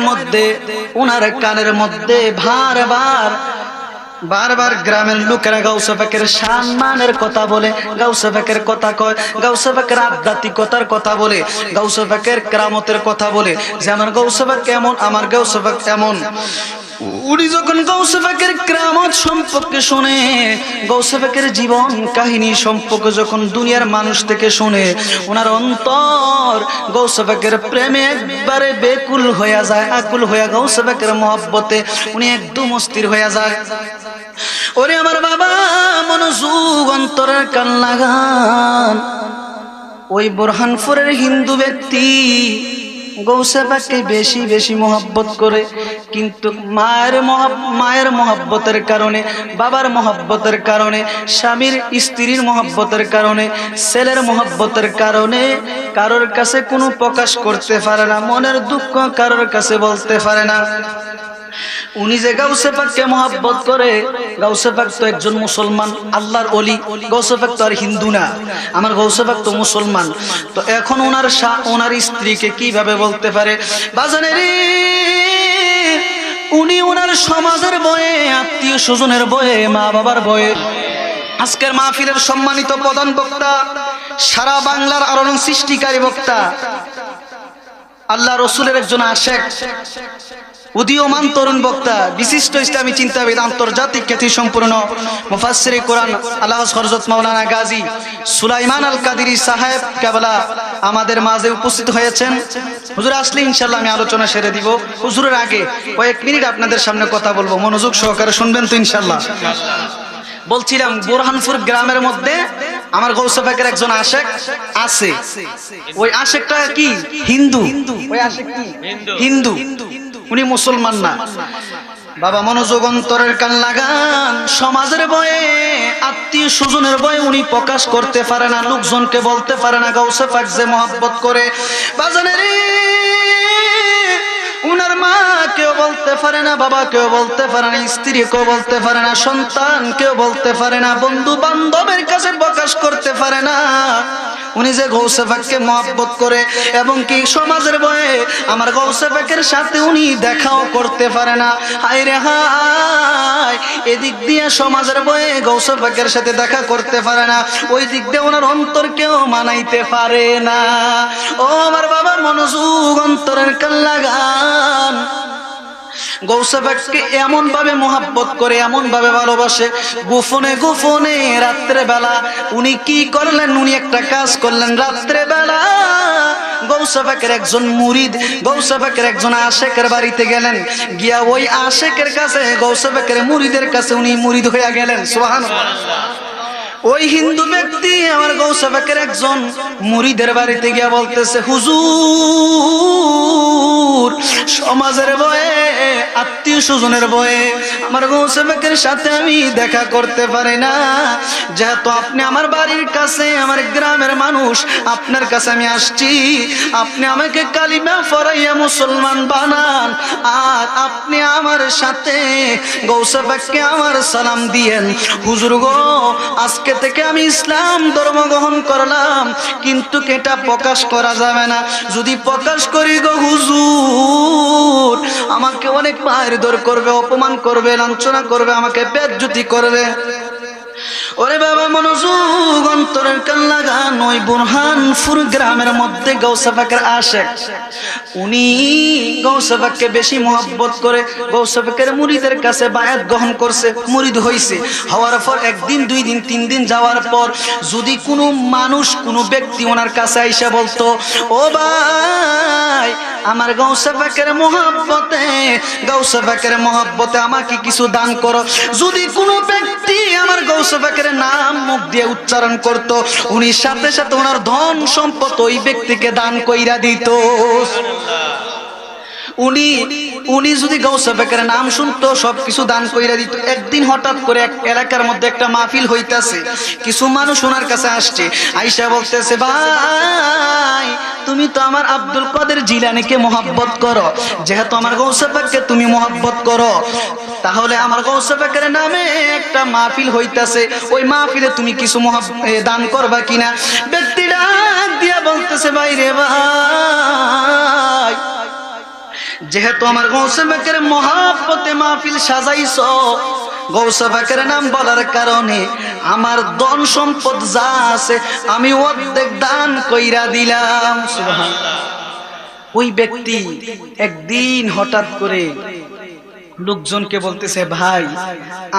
মধ্যে বারবার গ্রামের লোকেরা গাউসে পাকের সম্মানের কথা বলে, গাউসে পাকের কথা কয়, গাউসে পাকের আধ্যাত্মিকতার কথা বলে, গাউসে পাকের কেরামতের কথা বলে যে আমার গাউসে পাক কেমন, আমার গাউসে পাক কেমন। উনি যখন গাউসে পাকের কেরামত সম্পর্কে শুনে, গাউসে পাকের জীবন কাহিনী সম্পর্কে যখন দুনিয়ার মানুষ থেকে শুনে, ওনার অন্তর গাউসে পাকের প্রেমে একবারে বেকুল হয়ে যায়, আকুল হয়ে গাউসে পাকের মহব্বতে উনি একদম অস্থির হয়ে যায়। ওরে আমার বাবা, মনোযোগ অন্তরের কান লাগান। ওই বোরহানপুরের হিন্দু ব্যক্তি গৌসে পাককে বেশি বেশি মহব্বত করে, কিন্তু মায়ের মহব্বতের কারণে, বাবার মহব্বতের কারণে, স্বামীর স্ত্রীর মহব্বতের কারণে, ছেলের মহব্বতের কারণে কারোর কাছে কোনো প্রকাশ করতে পারে না, মনের দুঃখ কারোর কাছে বলতে পারে না। উনি যে গাউসে পাককে মহব্বত করে, গাউসে পাক তো একজন মুসলমান, আল্লাহর ওলি। গাউসে পাক তো আর হিন্দু না, আমার গাউসে পাক তো মুসলমান। তো এখন ওনার স্ত্রীকে কিভাবে বলতে পারে? বাজানেরে, উনি ওনার সমাজের বয়ে, আত্মীয় স্বজনের বয়ে, মা বাবার বয়ে আজকের মাহফিলের সম্মানিত প্রধান বক্তা, সারা বাংলার আলোড়ন সৃষ্টিকারী বক্তা, আল্লাহ রসুলের একজন আশেক, উদীয়মান তরুণ বক্তা, বিশিষ্ট ইসলামী চিন্তাবিদ, আন্তর্জাতিক খ্যাতি সম্পূর্ণ মুফাসসিরে কোরআন আল্লাহ হযরত মাওলানা গাজী সুলাইমান আল কাদেরী সাহেব কেবলা আমাদের মাঝে উপস্থিত হয়েছেন। হুজুর আসলে ইনশাআল্লাহ আমি আলোচনা সেরে দিব। হুজুরের আগে কয়েক মিনিট আপনাদের সামনে কথা বলবো, মনোযোগ সহকারে শুনবেন তো ইনশাআল্লাহ। বলছিলাম বোরহানপুর গ্রামের মধ্যে আমার গাউসে পাকের একজন আশেক আছে। ওই আশেকটা কি? হিন্দু। ওই আশেক কি? হিন্দু। উনি মুসলমান না। বাবা, মনোযোগ অন্তরের কান লাগান। সমাজের বয়ে, আত্মীয় স্বজনের বয়ে উনি প্রকাশ করতে পারে না, লোকজনকে বলতে পারে না গাউসে পাক যে মহব্বত করে। বাজানের উনার মা কেউ বলতে পারে না, বাবা কেউ বলতে পারে না, স্ত্রী কেউ বলতে পারে না, সন্তান কেউ বলতে পারে না, বন্ধু বান্ধবের কাছে প্রকাশ করতে পারে না উনি যে গাউসে পাককে মহব্বত করে, এবং কি সমাজের বয়ে আমার গাউসে পাকের সাথে উনি দেখাও করতে পারে না। হায় রে হায়, এদিক দিয়ে সমাজের বয়ে গাউসে পাকের সাথে দেখা করতে পারে না, ওই দিক দিয়ে ওনার অন্তরকেও মানাইতে পারে না। ও আমার বাবা, মনোযোগ অন্তরের কান লাগান। গাউসে পাককে এমন ভাবে মহব্বত করে, এমন ভাবে ভালোবাসে, গোপনে গোপনে রাত্রে বেলা উনি কি করলেন? উনি একটা কাজ করলেন। রাত্রে বেলা গাউসে পাকের একজন মুরিদ, গাউসে পাকের একজন আশেকের বাড়িতে গেলেন, গিয়া ওই আশেকের কাছে, গাউসে পাকের মুরিদের কাছে উনি মুরিদ হইয়া গেলেন। সুবহানাল্লাহ। ওই হিন্দু ব্যক্তি আমার গৌসে পাকের একজন মুরিদের বাড়িতে গিয়া বলতেছে, হুজুর সমাজের ভয়ে, আত্মীয় স্বজনের ভয়ে আমার গৌসে পাকের সাথে আমি দেখা করতে পারি না। যেহেতু আপনি আমার বাড়ির কাছে, আমার গ্রামের মানুষ, আপনার কাছে আমি আসছি, আপনি আমাকে কালিমা পড়াইয়া মুসলমান বানান, আর আপনি আমার সাথে গৌসে পাককে আমার সালাম দিয়েন। হুজুর গো, আজকে থেকে আমি ইসলাম ধর্ম গ্রহণ করলাম, কিন্তু এটা প্রকাশ করা যাবে না। যদি প্রকাশ করি গো হুজুর, আমাকে অনেক মারধর করবে, অপমান করবে, লাঞ্ছনা করবে, আমাকে বেজ্জতি করবে। ওরে বাবা মনোযোগ, অন্তরের কান লাগান। ওই বুরহানপুর গ্রামের মধ্যে গৌসে পাকের আশেক, উনি গৌসে পাককে বেশি মহব্বত করে গৌসে পাকের মুরিদের কাছে বায়াত গ্রহণ করছে, মুরিদ হইছে। হওয়ার পর একদিন, 2 দিন, 3 দিন যাওয়ার পর যদি কোনো মানুষ, কোনো ব্যক্তি ওনার কাছে আইসা বলতো, ও ভাই আমার গৌসে পাকের মহব্বতে, গৌসে পাকের মহব্বতে আমাকে কিছু দান করো, যদি কোনো ব্যক্তি আমার গৌসে পাকের নাম মুখ দিয়ে উচ্চারণ করত, উনি সাথে সাথে ওনার ধন সম্পদ ওই ব্যক্তিকে দান কইরা দিত। উনি যদি গৌসে পাকের নাম শুনতো, সবকিছু দান কইরা দিত। একদিন হঠাৎ করে এক এলাকার মধ্যে একটা মাহফিল হইতাছে, কিছু মানুষ ওনার কাছে আসছে, আইসা বলতেছে, ভাই তুমি তো আমার আব্দুল কাদের জিলানীকে মহব্বত করো, যেহেতু আমার গৌসে পাককে তুমি মহব্বত করো, তাহলে আমার গৌসে পাকের নামে একটা মাহফিল হইতাছে, ওই মাহফিলে তুমি কিছু দান করবা কিনা? ব্যক্তি ডাক দিয়া বলতেছে, ভাই রে ভাই, যেহেতু আমার গৌসে পাকের মহব্বতে মাহফিল সাজাইছো, গৌসে পাকের নাম বলার কারণে আমার ধন সম্পদ যা আছে আমি অর্ধেক দান কইরা দিলাম। সুবহানাল্লাহ। ওই ব্যক্তি একদিন হঠাৎ করে লোকজনকে বলতেছে, ভাই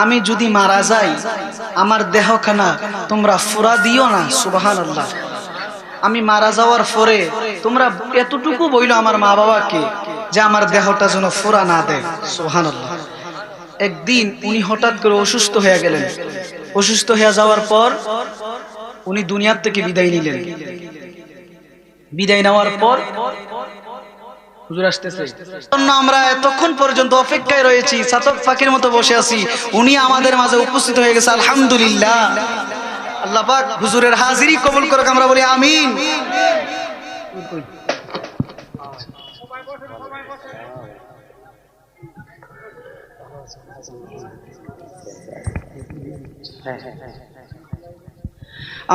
আমি যদি মারা যাই, আমার দেহখানা তোমরা ফুরা দিও না। সুবহানাল্লাহ। আমি মারা যাওয়ার পরে তোমরা এতটুকু বইলো আমার মা বাবাকে যে আমার দেহটা যেন ফুরা না দেয়। সুবহানাল্লাহ। একদিন উনি হঠাৎ করে অসুস্থ হয়ে গেলেন। অসুস্থ হয়ে যাওয়ার পর উনি দুনিয়ার থেকে বিদায় নিলেন। বিদায় নেওয়ার পর হুজুর আসতেছে, আমরা এতক্ষণ পর্যন্ত অপেক্ষায় রয়েছি, চাতক পাখির মতো বসে আছি, উনি আমাদের মাঝে উপস্থিত হয়ে গেছে। আলহামদুলিল্লাহ। আল্লাহ পাক হুজুরের হাজিরি কবুল করুক, আমরা বলি আমিন।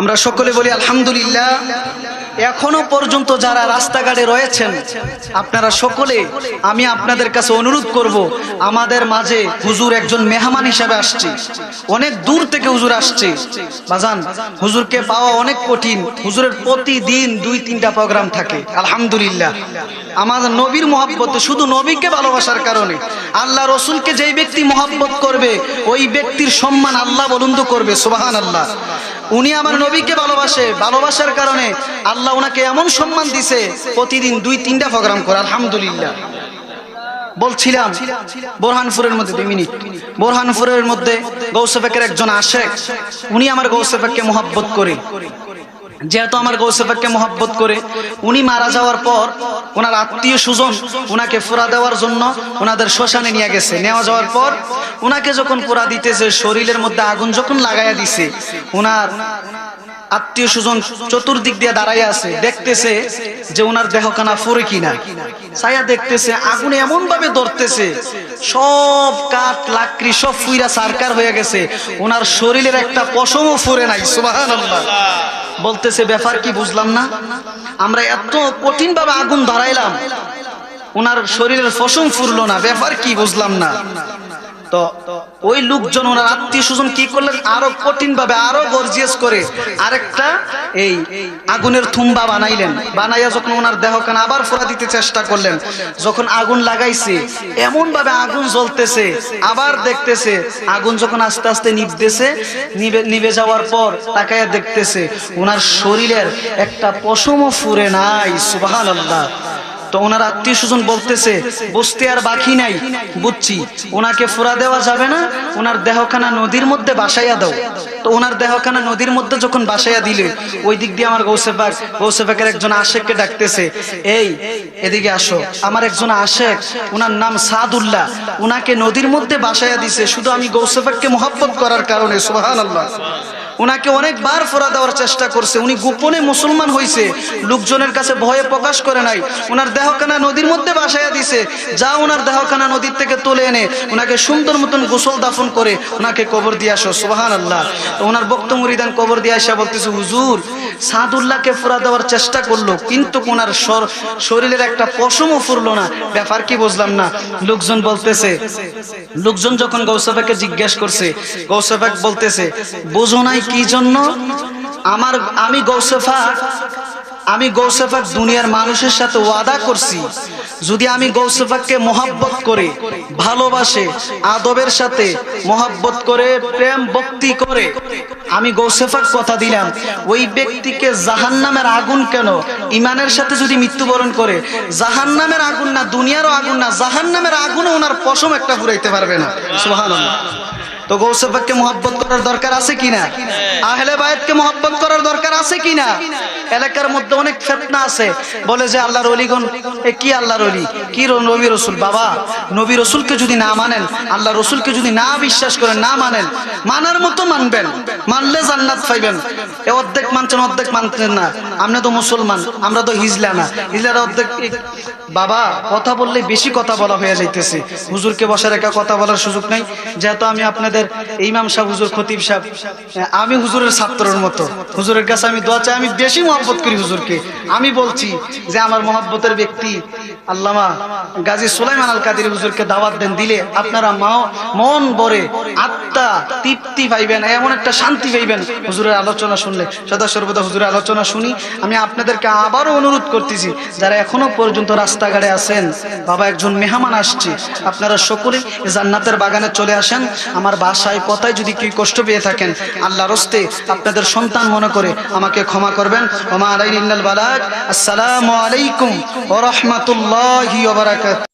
আমরা সকলে বলি আলহামদুলিল্লাহ। এখনো পর্যন্ত যারা রাস্তাঘাটে রয়েছেন, আপনারা সকলে, আমি আপনাদের কাছে অনুরোধ করব, আমাদের মাঝে হুজুর একজন মেহমান হিসাবে আসছে, অনেক দূর থেকে হুজুর আসছে। বাজান, হুজুরকে পাওয়া অনেক কঠিন। হুজুরের প্রতিদিন 2-3টা প্রোগ্রাম থাকে। আলহামদুলিল্লাহ। আমাদের নবীর মহব্বতে, শুধু নবীকে ভালোবাসার কারণে, আল্লাহ রসুলকে যেই ব্যক্তি মহব্বত করবে ওই ব্যক্তির সম্মান আল্লাহ বুলন্দ করবে। সুবহানাল্লাহ। উনি আমার নবীকে ভালোবাসে, ভালোবাসার কারণে আল্লাহ ওনাকে এমন সম্মান দিছে, প্রতিদিন 2-3টা প্রোগ্রাম করে। আলহামদুলিল্লাহ। বলছিলাম বোরহানপুরের মধ্যে, 2 মিনিট, বোরহানপুরের মধ্যে গৌসে পাকের একজন আশেক, উনি আমার গৌসে পাককে মহব্বত করে। যেহেতু আমার গৌসে পাককে মহব্বত করে, উনি মারা যাওয়ার পর ওনার আত্মীয় স্বজন ওনাকে ফুরা দেওয়ার জন্য ওনাদের শ্মশানে নিয়ে গেছে। নেওয়া যাওয়ার পর ওনাকে যখন পুরা দিতেছে, শরীরের মধ্যে আগুন যখন লাগাইয়া দিছে, ওনার আত্মীয় স্বজন চতুর্দিক দিয়ে দাঁড়াইয়া আছে, দেখতেছে যে ওনার দেহখানা ফুরে কিনা। ছায়া দেখতেছে, আগুন এমন ভাবে ধরতেছে, সব কাঠ লাকড়ি সব ফুইরা সারকার হয়ে গেছে, ওনার শরীরের একটা পশমও ফুরে নাই। সুবহানাল্লাহ। বলতেছে, ব্যাপার কি বুঝলাম না, আমরা এত কঠিন ভাবে আগুন ধরাইলাম, ওনার শরীরের পশম ফুরলো না, ব্যাপার কি বুঝলাম না। তো ওই লোকজন, ওনার আত্মীয় স্বজন কি করলেন, আরো কঠিন ভাবে, আরো গর্জিয়াস করে আরেকটা এই আগুনের থুম্বা বানাইলেন। বানাইয়া যখন ওনার দেহখানা আবার ফোড়া দিতে চেষ্টা করলেন, যখন আগুন লাগাইছে এমন ভাবে আগুন জ্বলতেছে, আবার দেখতেছে আগুন যখন আস্তে আস্তে নিভতেছে, নিভে যাওয়ার পর তাকায়া দেখতেছে ওনার শরীরের একটা পশমও ফুরে নাই। সুবহানাল্লাহ। তো ওনার আত্মীয় স্বজন বলতেছে, বুঝতে আর বাকি নাই, বুঝছি, ওনাকে ফুরা দেওয়া যাবে না, ওনার দেহখানা নদীর মধ্যে বাসাইয়া দাও। তো ওনার দেহখানা নদীর মধ্যে যখন বাসাইয়া দিলে, ওই দিক দিয়ে আমার গৌসে পাকের একজন আশেককে ডাকতেছে, এই এদিকে আসো, আমার একজন আশেক, ওনার নাম সাদুল্লাহ, ওনাকে নদীর মধ্যে বাসাইয়া দিছে শুধু আমি গৌসে পাককে মহব্বত করার কারণে। সুবহানাল্লাহ। উনাকে অনেকবার ফোড়া দেওয়ার চেষ্টা করছে, উনি গোপনে মুসলমান হয়েছে, লোকজনের কাছে ভয়ে প্রকাশ করে নাই। উনার দেহখানা নদীর মধ্যে বাসাইয়া দিছে, যা উনার দেহখানা নদীর থেকে তুলে এনে উনাকে সুন্দর মতন গোসল দাফন করে উনাকে কবর দিয়ে আসো। সুবহানাল্লাহ। তো ওনার বক্ত মুরিদান কবর দিয়ে আসা বলতেছে, হুজুর সাদুল্লাহকে ফোড়া দেওয়ার চেষ্টা করলো, কিন্তু ওনার শরীরের একটা পশমও ফুরলো না, ব্যাপার কি বুঝলাম না। লোকজন যখন গৌসে পাককে জিজ্ঞেস করছে, গৌসে পাক বলতেছে, বুঝো নাই কি জন্য? আমি গৌসে পাক দুনিয়ার মানুষের সাথে ওয়াদা করছি, যদি আমি গৌসে পাককে মহব্বত করে, ভালোবাসে, আদবের সাথে মহব্বত করে, প্রেম ভক্তি করে আমি গৌসে পাক কথা দিলাম, ওই ব্যক্তিকে জাহান্নামের আগুন কেন, ইমানের সাথে যদি মৃত্যুবরণ করে, জাহান্নামের আগুন না, দুনিয়ারও আগুন না, জাহান্নামের আগুনে ওনার পশম একটা ফুরাইতে পারবে না। সুবহানাল্লাহ। তো গৌসে পাককে মহব্বত করার দরকার আছে কিনা? আহলে বায়াতকে মহব্বত করার দরকার আছে কিনা? এলাকার মধ্যে অনেক ফিতনা আছে, বলে যে আল্লাহর ওলিগণ, কি আল্লাহর ওলি, কি নবী রাসূল। বাবা, নবী রাসূলকে যদি না মানেন, আল্লাহ রাসূলকে যদি না বিশ্বাস করেন, না মানেন, মানার মতো মানবেন, মানলে জান্নাত পাইবেন। এ অর্ধেক মানছেন, অর্ধেক মানছেন না। আমরা তো মুসলমান, আমরা তো হিজলা না, হিজলার অর্ধেক। বাবা, কথা বললে বেশি কথা বলা হয়ে যাইতেছে, হুজুরকে বসে রেখা কথা বলার সুযোগ নাই। যেহেতু আমি আপনাদের ইমাম সাহেব, হুজুর, খতিব সাহেব, আমি হুজুরের ছাত্রের মতো, হুজুরের কাছে আমি দোয়া চাই, আমি বেশি মহব্বত করি হুজুরকে। আমি বলছি যে আমার মহব্বতের ব্যক্তি আল্লামা গাজী সুলাইমান আল কাদের হুজুরকে দাওয়াত দেন, দিলে আপনারা মন ভরে আত্মা তৃপ্তি পাইবেন, এমন একটা শান্তি পাইবেন হুজুরের আলোচনা শুনলে। সদা সর্বদা হুজুরের আলোচনা শুনি। আমি আপনাদেরকে আবারও অনুরোধ করতেছি, যারা এখনো পর্যন্ত রাস্তাঘাটে আছেন, বাবা একজন মেহমান আসছে, আপনারা সকলেই জান্নাতের বাগানে চলে আসেন। আমার বাসায় কথায় যদি কেউ কষ্ট পেয়ে থাকেন, আল্লাহর হস্তে আপনাদের সন্তান মনে করে আমাকে ক্ষমা করবেন। ওমা আলাইনা ইল্লাল বালাগ। আসসালামু আলাইকুম ওয়া রাহমাতুল্লাহি ওয়া বারাকাতুহু।